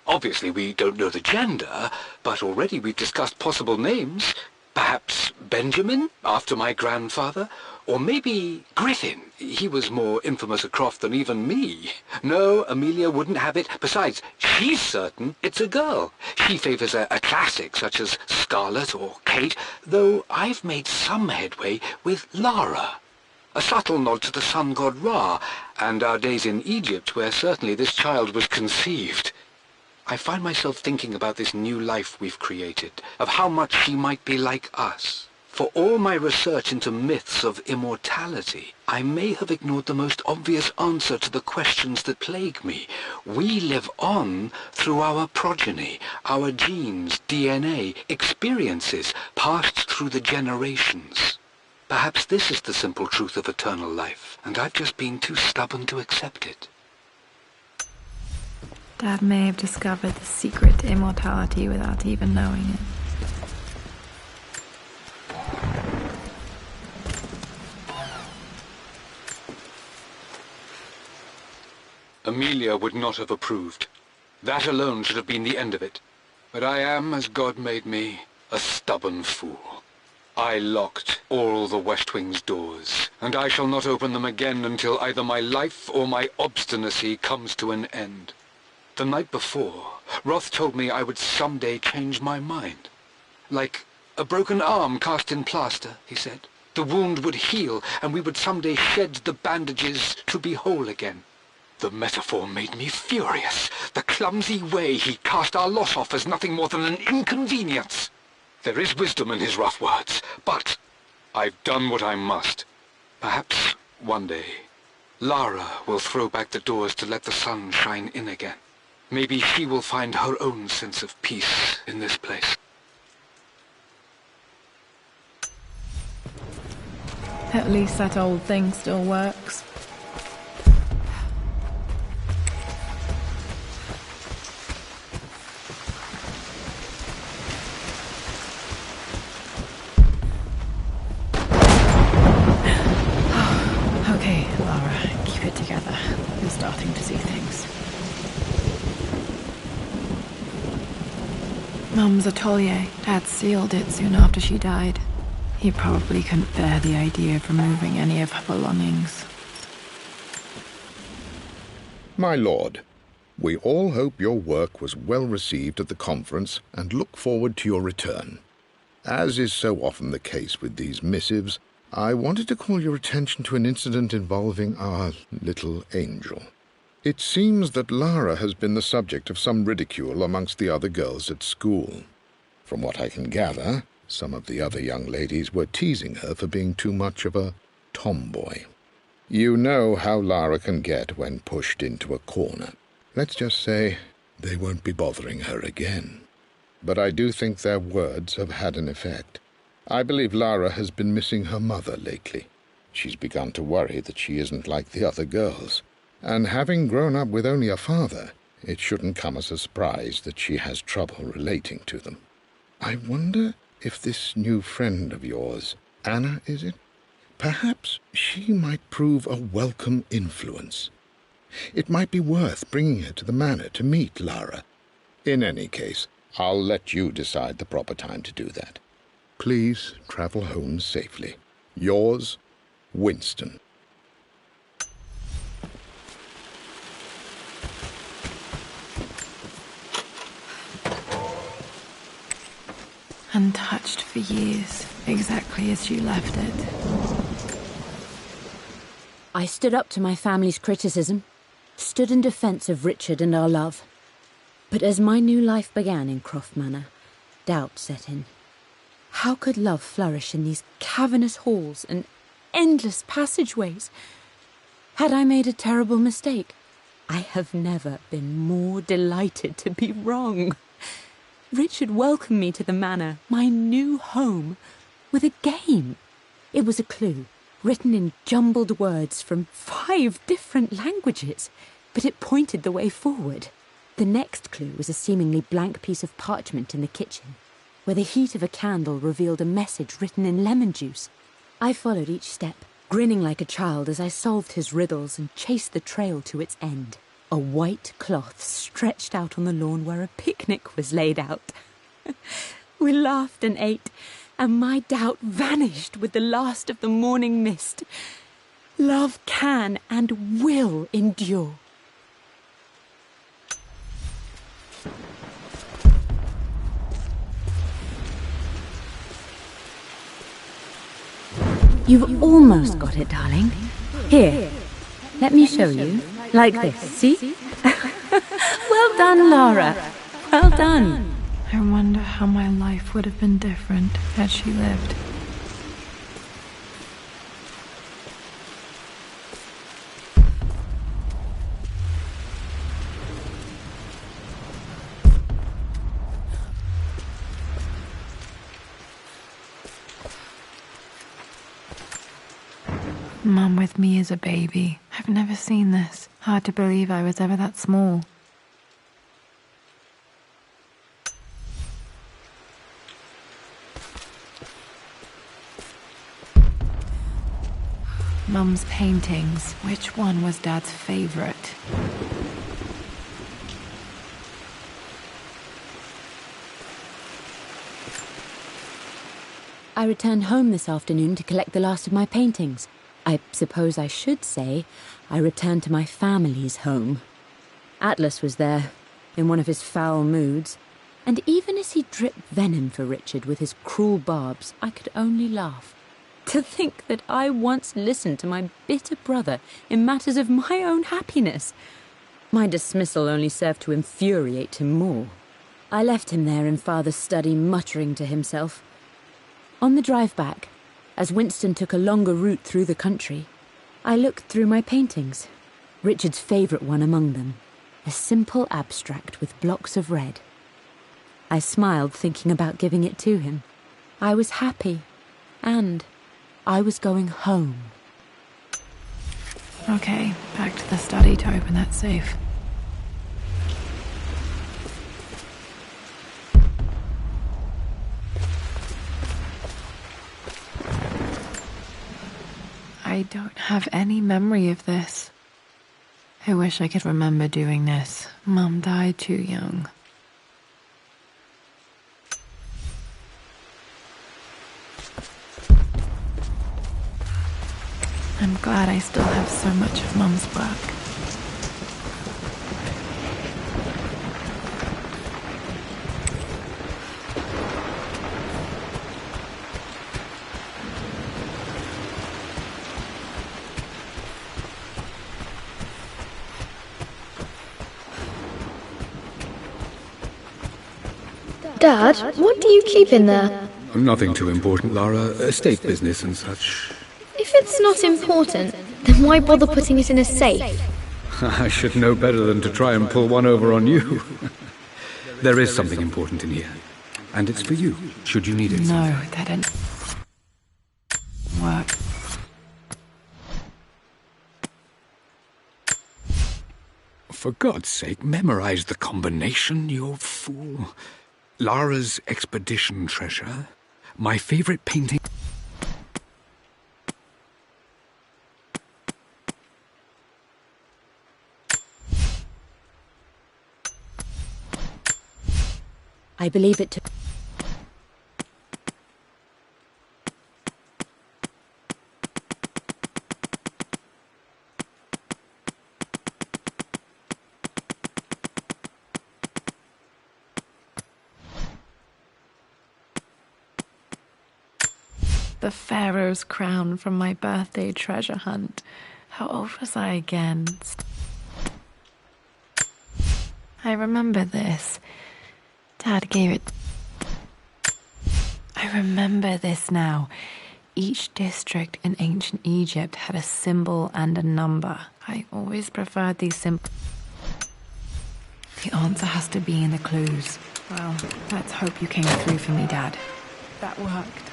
Speaker 3: Obviously, we don't know the gender, but already we've discussed possible names. Perhaps Benjamin, after my grandfather, or maybe Griffin. He was more infamous a Croft than even me. No, Amelia wouldn't have it. Besides, she's certain it's a girl. She favours a classic such as Scarlet or Kate, though I've made some headway with Lara. A subtle nod to the sun god Ra, and our days in Egypt, where certainly this child was conceived. I find myself thinking about this new life we've created, of how much she might be like us. For all my research into myths of immortality, I may have ignored the most obvious answer to the questions that plague me. We live on through our progeny, our genes, DNA, experiences passed through the generations. Perhaps this is the simple truth of eternal life, and I've just been too stubborn to accept it.
Speaker 1: Dad may have discovered the secret to immortality without even knowing it.
Speaker 3: Amelia would not have approved. That alone should have been the end of it. But I am, as God made me, a stubborn fool. I locked all the West Wing's doors, and I shall not open them again until either my life or my obstinacy comes to an end. The night before, Roth told me I would someday change my mind. Like a broken arm cast in plaster, he said. The wound would heal, and we would someday shed the bandages to be whole again. The metaphor made me furious. The clumsy way he cast our loss off as nothing more than an inconvenience. There is wisdom in his rough words, but I've done what I must. Perhaps one day, Lara will throw back the doors to let the sun shine in again. Maybe she will find her own sense of peace in this place.
Speaker 1: At least that old thing still works. Okay, Lara, keep it together. You're starting to see things. Mum's atelier. Dad sealed it soon after she died. He probably couldn't bear the idea of removing any of her belongings.
Speaker 6: My lord, we all hope your work was well received at the conference and look forward to your return. As is so often the case with these missives, I wanted to call your attention to an incident involving our little angel. It seems that Lara has been the subject of some ridicule amongst the other girls at school. From what I can gather, some of the other young ladies were teasing her for being too much of a tomboy. You know how Lara can get when pushed into a corner. Let's just say they won't be bothering her again. But I do think their words have had an effect. I believe Lara has been missing her mother lately. She's begun to worry that she isn't like the other girls. And having grown up with only a father, it shouldn't come as a surprise that she has trouble relating to them. I wonder if this new friend of yours, Anna, is it? Perhaps she might prove a welcome influence. It might be worth bringing her to the manor to meet Lara. In any case, I'll let you decide the proper time to do that. Please travel home safely. Yours, Winston.
Speaker 1: Untouched for years, exactly as you left it.
Speaker 4: I stood up to my family's criticism, stood in defence of Richard and our love. But as my new life began in Croft Manor, doubt set in. How could love flourish in these cavernous halls and endless passageways? Had I made a terrible mistake? I have never been more delighted to be wrong. Richard welcomed me to the manor, my new home, with a game. It was a clue, written in jumbled words from 5 different languages, but it pointed the way forward. The next clue was a seemingly blank piece of parchment in the kitchen, where the heat of a candle revealed a message written in lemon juice. I followed each step, grinning like a child as I solved his riddles and chased the trail to its end. A white cloth stretched out on the lawn where a picnic was laid out. We laughed and ate, and my doubt vanished with the last of the morning mist. Love can and will endure. You've almost got it, darling. Here, let me show you. Like this, see? Well done, Lara. Well done.
Speaker 1: I wonder how my life would have been different had she lived. Mum with me as a baby. I've never seen this. Hard to believe I was ever that small. Mum's paintings. Which one was Dad's favorite?
Speaker 4: I returned home this afternoon to collect the last of my paintings. I suppose I should say I returned to my family's home. Atlas was there, in one of his foul moods, and even as he dripped venom for Richard with his cruel barbs, I could only laugh. To think that I once listened to my bitter brother in matters of my own happiness. My dismissal only served to infuriate him more. I left him there in Father's study, muttering to himself. On the drive back, as Winston took a longer route through the country, I looked through my paintings, Richard's favourite one among them, a simple abstract with blocks of red. I smiled, thinking about giving it to him. I was happy, and I was going home.
Speaker 1: Okay, back to the study to open that safe. I don't have any memory of this. I wish I could remember doing this. Mum died too young. I'm glad I still have so much of Mum's work.
Speaker 5: Dad, what do you keep in there?
Speaker 3: Nothing too important, Lara. Estate business and such.
Speaker 5: If it's not important, then why bother putting it in a safe?
Speaker 3: I should know better than to try and pull one over on you. There is something important in here. And it's for you, should you need it.
Speaker 1: No, that didn't work.
Speaker 3: For God's sake, memorize the combination, you fool. Lara's expedition treasure, my favorite painting.
Speaker 4: I believe it to...
Speaker 1: The Pharaoh's crown from my birthday treasure hunt. How old was I again? I remember this. Dad gave it. I remember this now. Each district in ancient Egypt had a symbol and a number. I always preferred these symbols. The answer has to be in the clues. Well, let's hope you came through for me, Dad. That worked.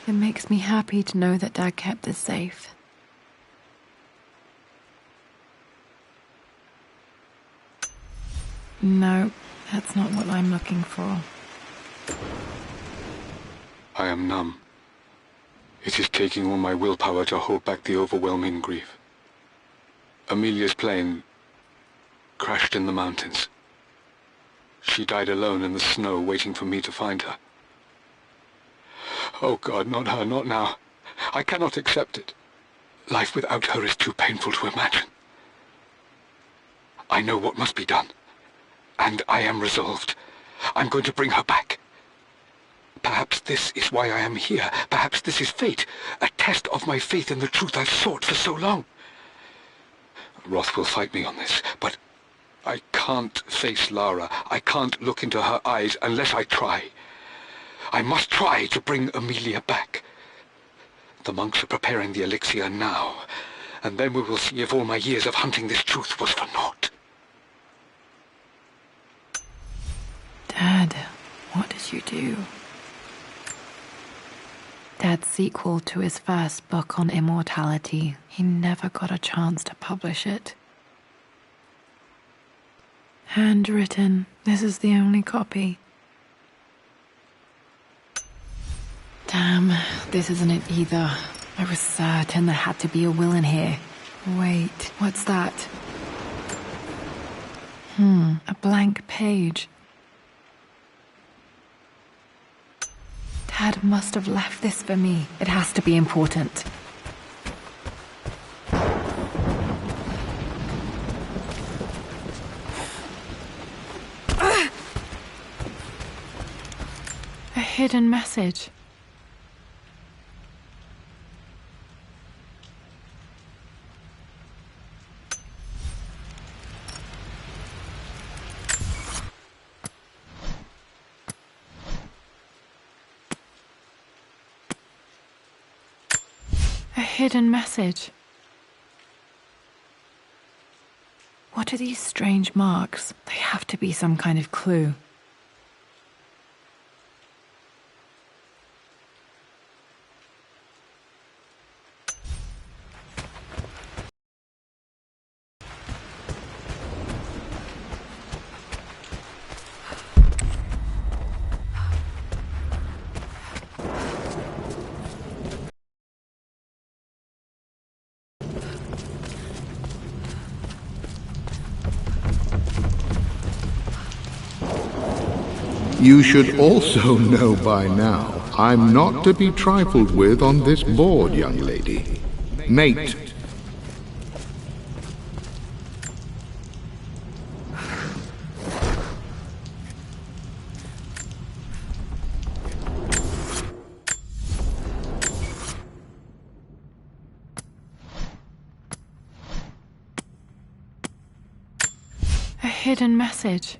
Speaker 1: It makes me happy to know that Dad kept this safe. No, that's not what I'm looking for.
Speaker 3: I am numb. It is taking all my willpower to hold back the overwhelming grief. Amelia's plane crashed in the mountains. She died alone in the snow, waiting for me to find her. Oh God, not her, not now. I cannot accept it. Life without her is too painful to imagine. I know what must be done. And I am resolved. I'm going to bring her back. Perhaps this is why I am here. Perhaps this is fate. A test of my faith in the truth I've sought for so long. Roth will fight me on this, but I can't face Lara. I can't look into her eyes unless I try. I must try to bring Amelia back. The monks are preparing the elixir now, and then we will see if all my years of hunting this truth was for naught.
Speaker 1: Dad, what did you do? Dad's sequel to his first book on immortality, he never got a chance to publish it. Handwritten, this is the only copy. Damn, this isn't it either. I was certain there had to be a will in here. Wait, what's that? A blank page. Dad must have left this for me. It has to be important. A hidden message. A hidden message. What are these strange marks? They have to be some kind of clue.
Speaker 6: You should also know by now, I'm not to be trifled with on this board, young lady. Mate.
Speaker 1: A hidden message.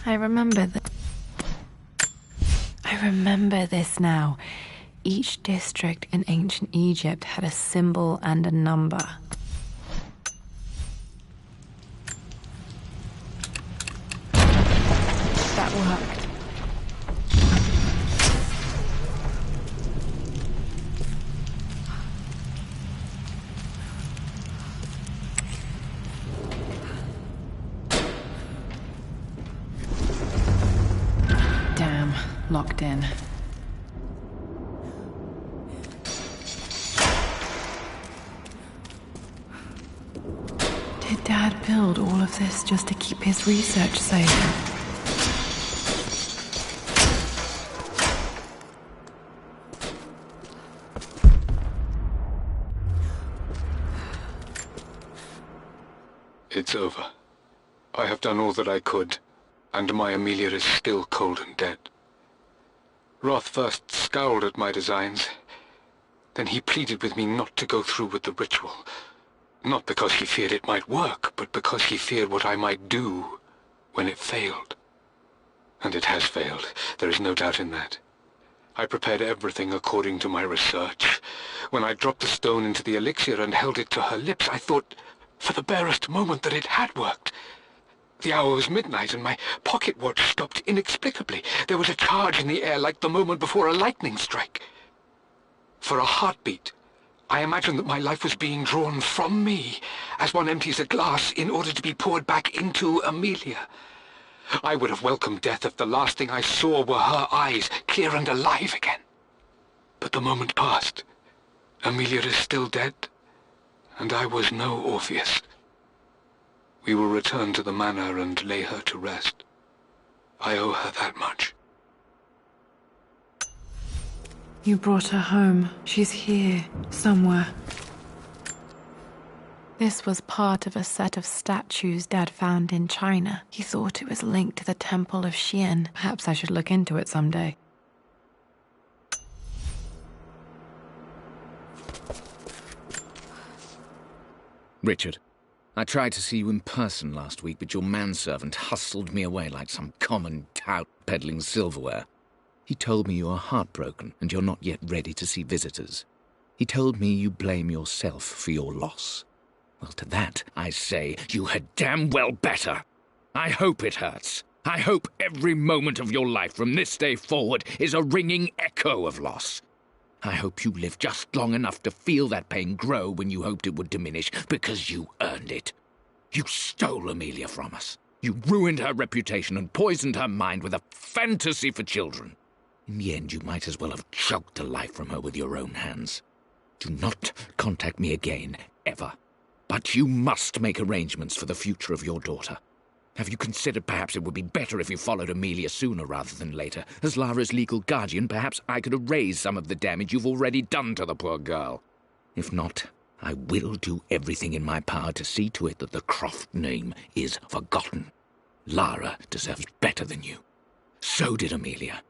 Speaker 1: I remember this now. Each district in ancient Egypt had a symbol and a number. That worked. Damn, locked in. Did Dad build all of this just to keep his research safe?
Speaker 3: It's over. I have done all that I could, and my Amelia is still cold and dead. Roth first scowled at my designs. Then he pleaded with me not to go through with the ritual. Not because he feared it might work, but because he feared what I might do when it failed. And it has failed. There is no doubt in that. I prepared everything according to my research. When I dropped the stone into the elixir and held it to her lips, I thought for the barest moment that it had worked. The hour was midnight, and my pocket watch stopped inexplicably. There was a charge in the air like the moment before a lightning strike. For a heartbeat, I imagined that my life was being drawn from me, as one empties a glass in order to be poured back into Amelia. I would have welcomed death if the last thing I saw were her eyes, clear and alive again. But the moment passed. Amelia is still dead, and I was no Orpheus. We will return to the manor and lay her to rest. I owe her that much.
Speaker 1: You brought her home. She's here, somewhere. This was part of a set of statues Dad found in China. He thought it was linked to the Temple of Xian. Perhaps I should look into it someday.
Speaker 2: Richard, I tried to see you in person last week, but your manservant hustled me away like some common tout peddling silverware. He told me you are heartbroken and you're not yet ready to see visitors. He told me you blame yourself for your loss. Well, to that, I say you had damn well better. I hope it hurts. I hope every moment of your life from this day forward is a ringing echo of loss. I hope you live just long enough to feel that pain grow when you hoped it would diminish, because you earned it. You stole Amelia from us. You ruined her reputation and poisoned her mind with a fantasy for children. In the end, you might as well have choked the life from her with your own hands. Do not contact me again, ever. But you must make arrangements for the future of your daughter. Have you considered perhaps it would be better if you followed Amelia sooner rather than later? As Lara's legal guardian, perhaps I could erase some of the damage you've already done to the poor girl. If not, I will do everything in my power to see to it that the Croft name is forgotten. Lara deserves better than you. So did Amelia.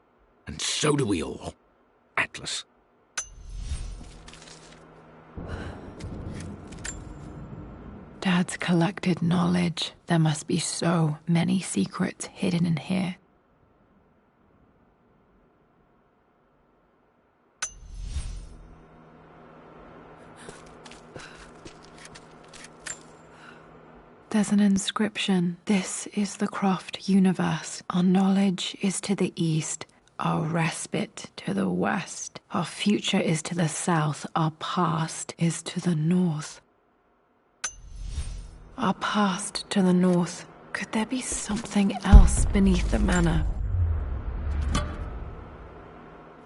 Speaker 2: And so do we all. Atlas.
Speaker 1: Dad's collected knowledge. There must be so many secrets hidden in here. There's an inscription. This is the Croft universe. Our knowledge is to the east, our respite to the west. Our future is to the south, our past is to the north. Our past to the north. Could there be something else beneath the manor?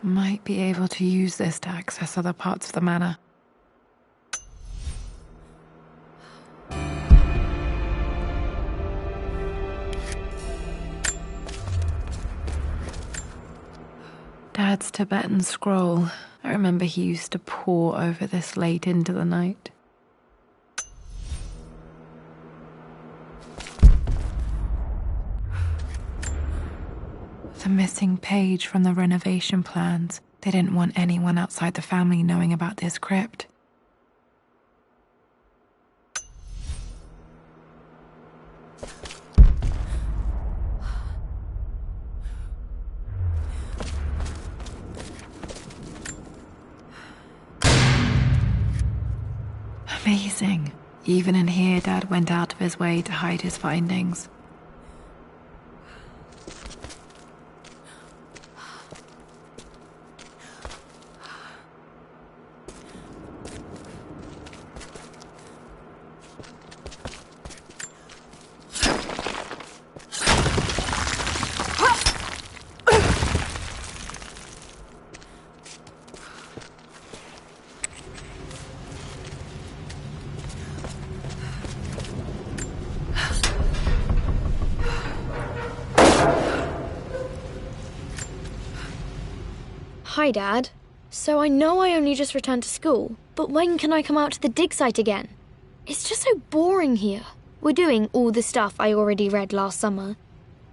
Speaker 1: Might be able to use this to access other parts of the manor. Dad's Tibetan scroll. I remember he used to pore over this late into the night. The missing page from the renovation plans. They didn't want anyone outside the family knowing about this crypt. Amazing. Even in here, Dad went out of his way to hide his findings.
Speaker 5: Hi, Dad. So I know I only just returned to school, but when can I come out to the dig site again? It's just so boring here. We're doing all the stuff I already read last summer.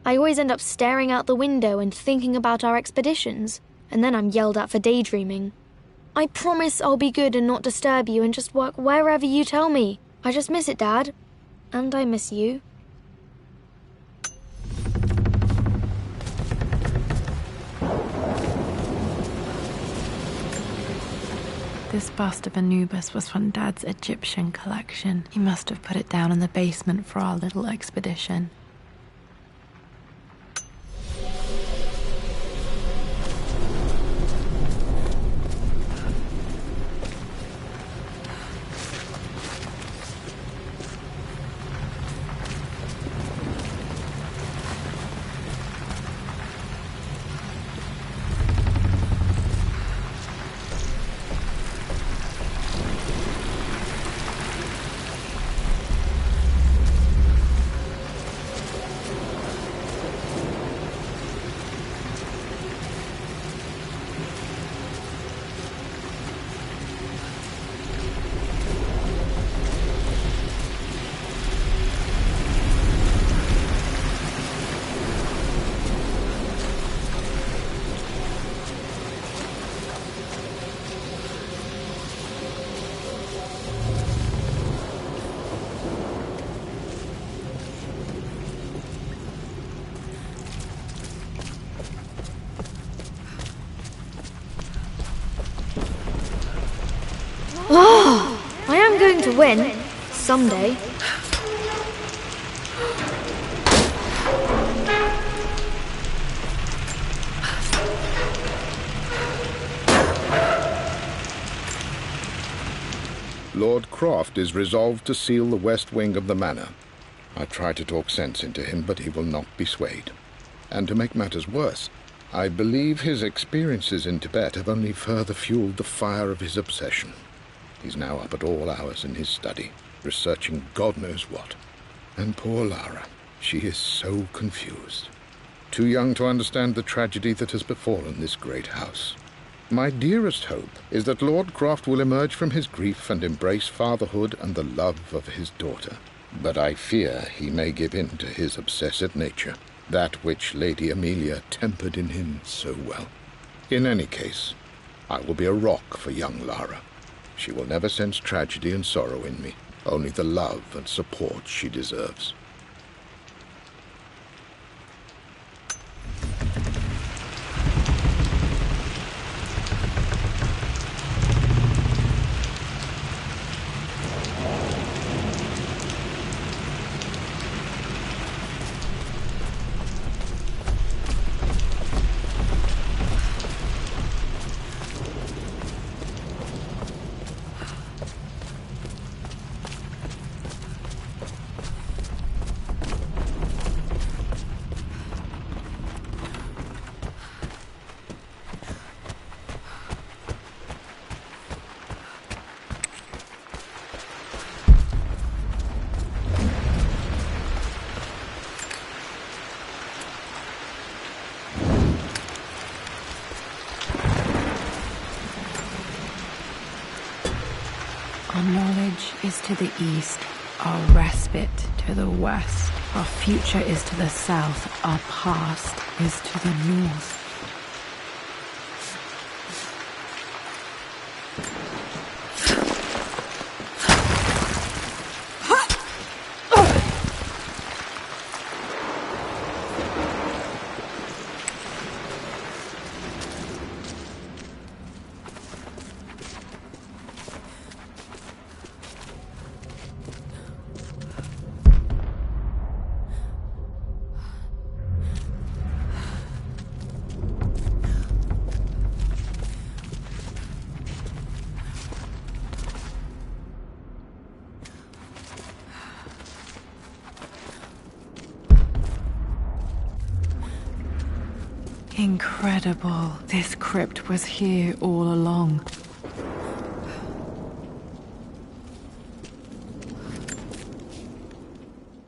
Speaker 5: I always end up staring out the window and thinking about our expeditions, and then I'm yelled at for daydreaming. I promise I'll be good and not disturb you and just work wherever you tell me. I just miss it, Dad. And I miss you.
Speaker 1: This bust of Anubis was from Dad's Egyptian collection. He must have put it down in the basement for our little expedition.
Speaker 5: to win. Someday.
Speaker 6: Lord Croft is resolved to seal the west wing of the manor. I try to talk sense into him, but he will not be swayed. And to make matters worse, I believe his experiences in Tibet have only further fueled the fire of his obsession. He's now up at all hours in his study, researching God knows what. And poor Lara, she is so confused. Too young to understand the tragedy that has befallen this great house. My dearest hope is that Lord Croft will emerge from his grief and embrace fatherhood and the love of his daughter. But I fear he may give in to his obsessive nature, that which Lady Amelia tempered in him so well. In any case, I will be a rock for young Lara. She will never sense tragedy and sorrow in me, only the love and support she deserves.
Speaker 1: Our knowledge is to the east, our respite to the west. Our future is to the south, our past is to the north. Incredible. This crypt was here all along.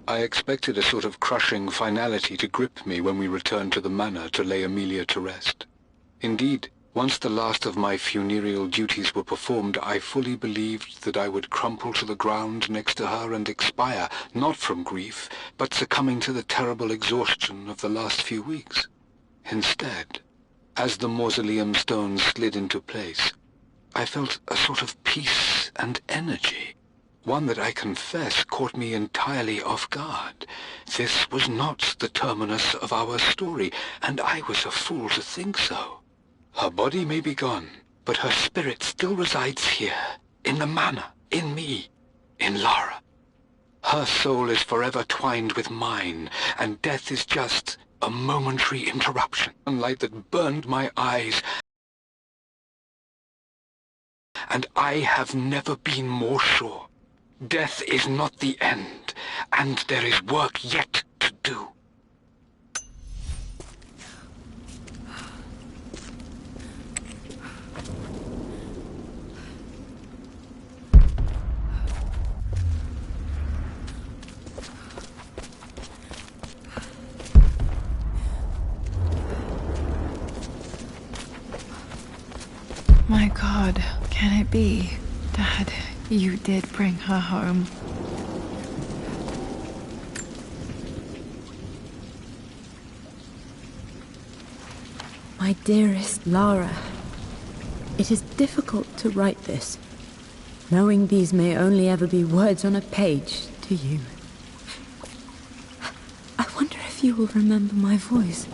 Speaker 3: I expected a sort of crushing finality to grip me when we returned to the manor to lay Amelia to rest. Indeed, once the last of my funereal duties were performed, I fully believed that I would crumple to the ground next to her and expire, not from grief, but succumbing to the terrible exhaustion of the last few weeks. Instead, as the mausoleum stones slid into place, I felt a sort of peace and energy, one that I confess caught me entirely off guard. This was not the terminus of our story, and I was a fool to think so. Her body may be gone, but her spirit still resides here, in the manor, in me, in Lara. Her soul is forever twined with mine, and death is just a momentary interruption, a light that burned my eyes, and I have never been more sure. Death is not the end, and there is work yet to do.
Speaker 1: My God, can it be? Dad, you did bring her home.
Speaker 4: My dearest Lara, it is difficult to write this, knowing these may only ever be words on a page to you. I wonder if you will remember my voice.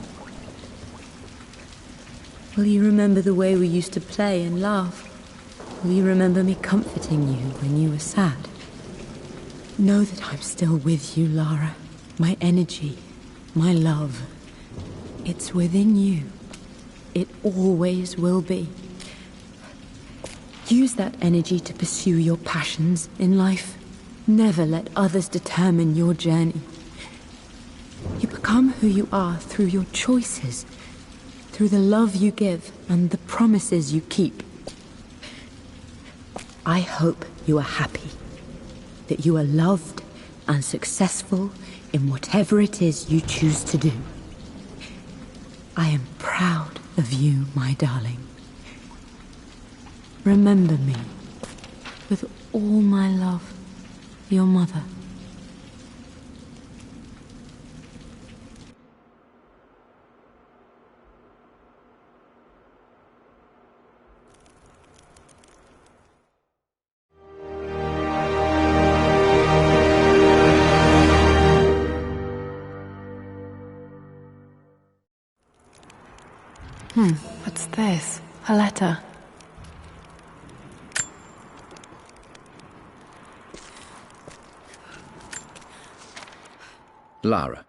Speaker 4: Will you remember the way we used to play and laugh? Will you remember me comforting you when you were sad? Know that I'm still with you, Lara. My energy, my love. It's within you. It always will be. Use that energy to pursue your passions in life. Never let others determine your journey. You become who you are through your choices, through the love you give and the promises you keep. I hope you are happy, that you are loved and successful in whatever it is you choose to do. I am proud of you, my darling. Remember me, with all my love, your mother.
Speaker 1: What's this? A letter.
Speaker 2: Lara,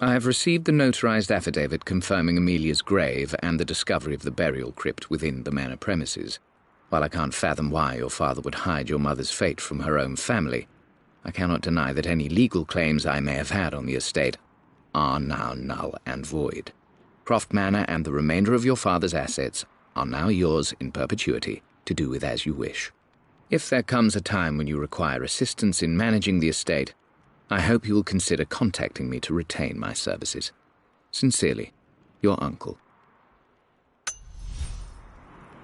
Speaker 2: I have received the notarized affidavit confirming Amelia's grave and the discovery of the burial crypt within the manor premises. While I can't fathom why your father would hide your mother's fate from her own family, I cannot deny that any legal claims I may have had on the estate are now null and void. Croft Manor and the remainder of your father's assets are now yours in perpetuity to do with as you wish. If there comes a time when you require assistance in managing the estate, I hope you will consider contacting me to retain my services. Sincerely, your uncle.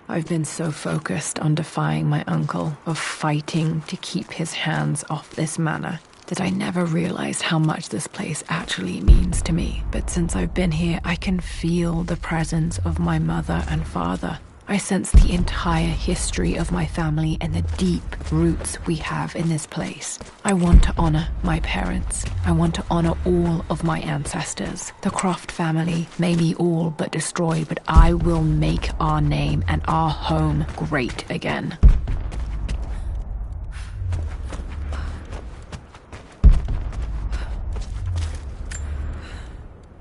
Speaker 1: I've been so focused on defying my uncle, of fighting to keep his hands off this manor, that I never realized how much this place actually means to me. But since I've been here, I can feel the presence of my mother and father. I sense the entire history of my family and the deep roots we have in this place. I want to honor my parents. I want to honor all of my ancestors. The Croft family may be all but destroyed, but I will make our name and our home great again.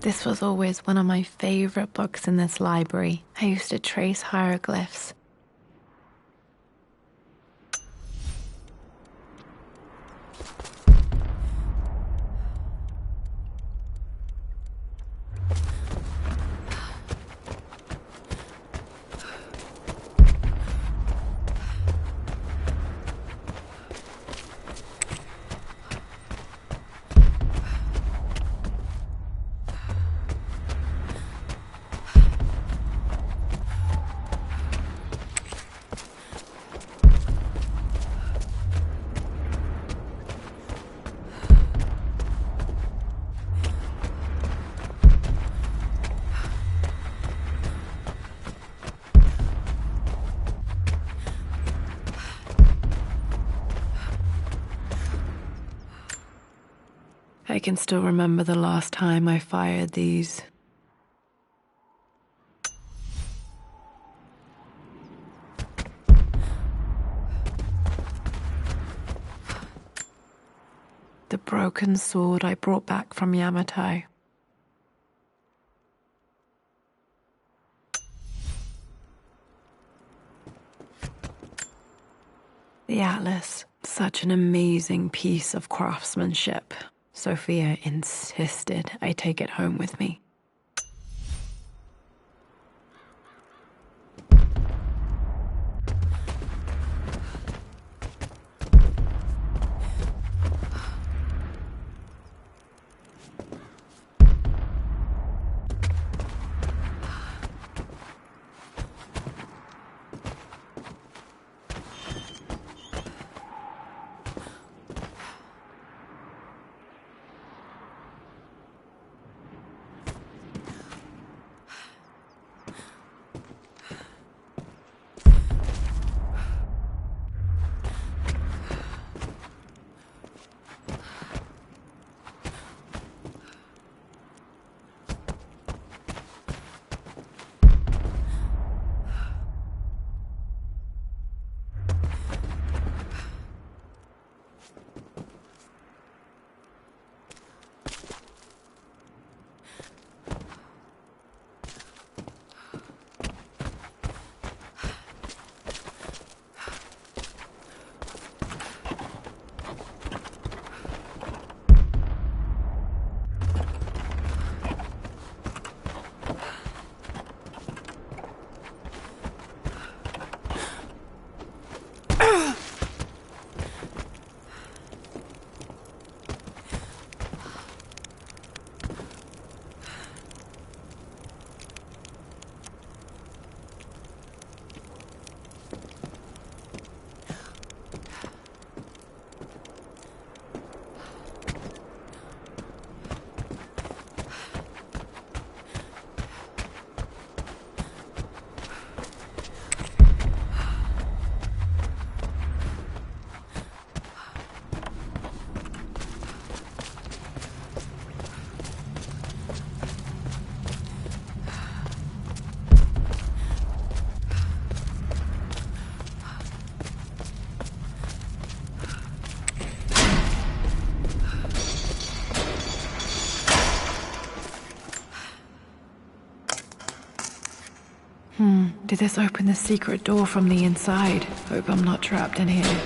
Speaker 1: This was always one of my favorite books in this library. I used to trace hieroglyphs. I can still remember the last time I fired these. The broken sword I brought back from Yamato. The atlas, such an amazing piece of craftsmanship. Sophia insisted I take it home with me. Did this open the secret door from the inside? Hope I'm not trapped in here.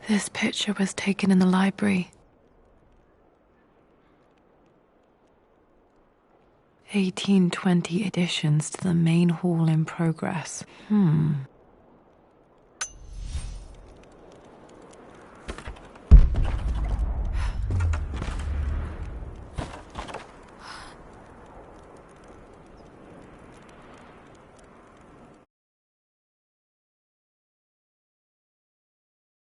Speaker 1: This picture was taken in the library. 1820 additions to the main hall in progress.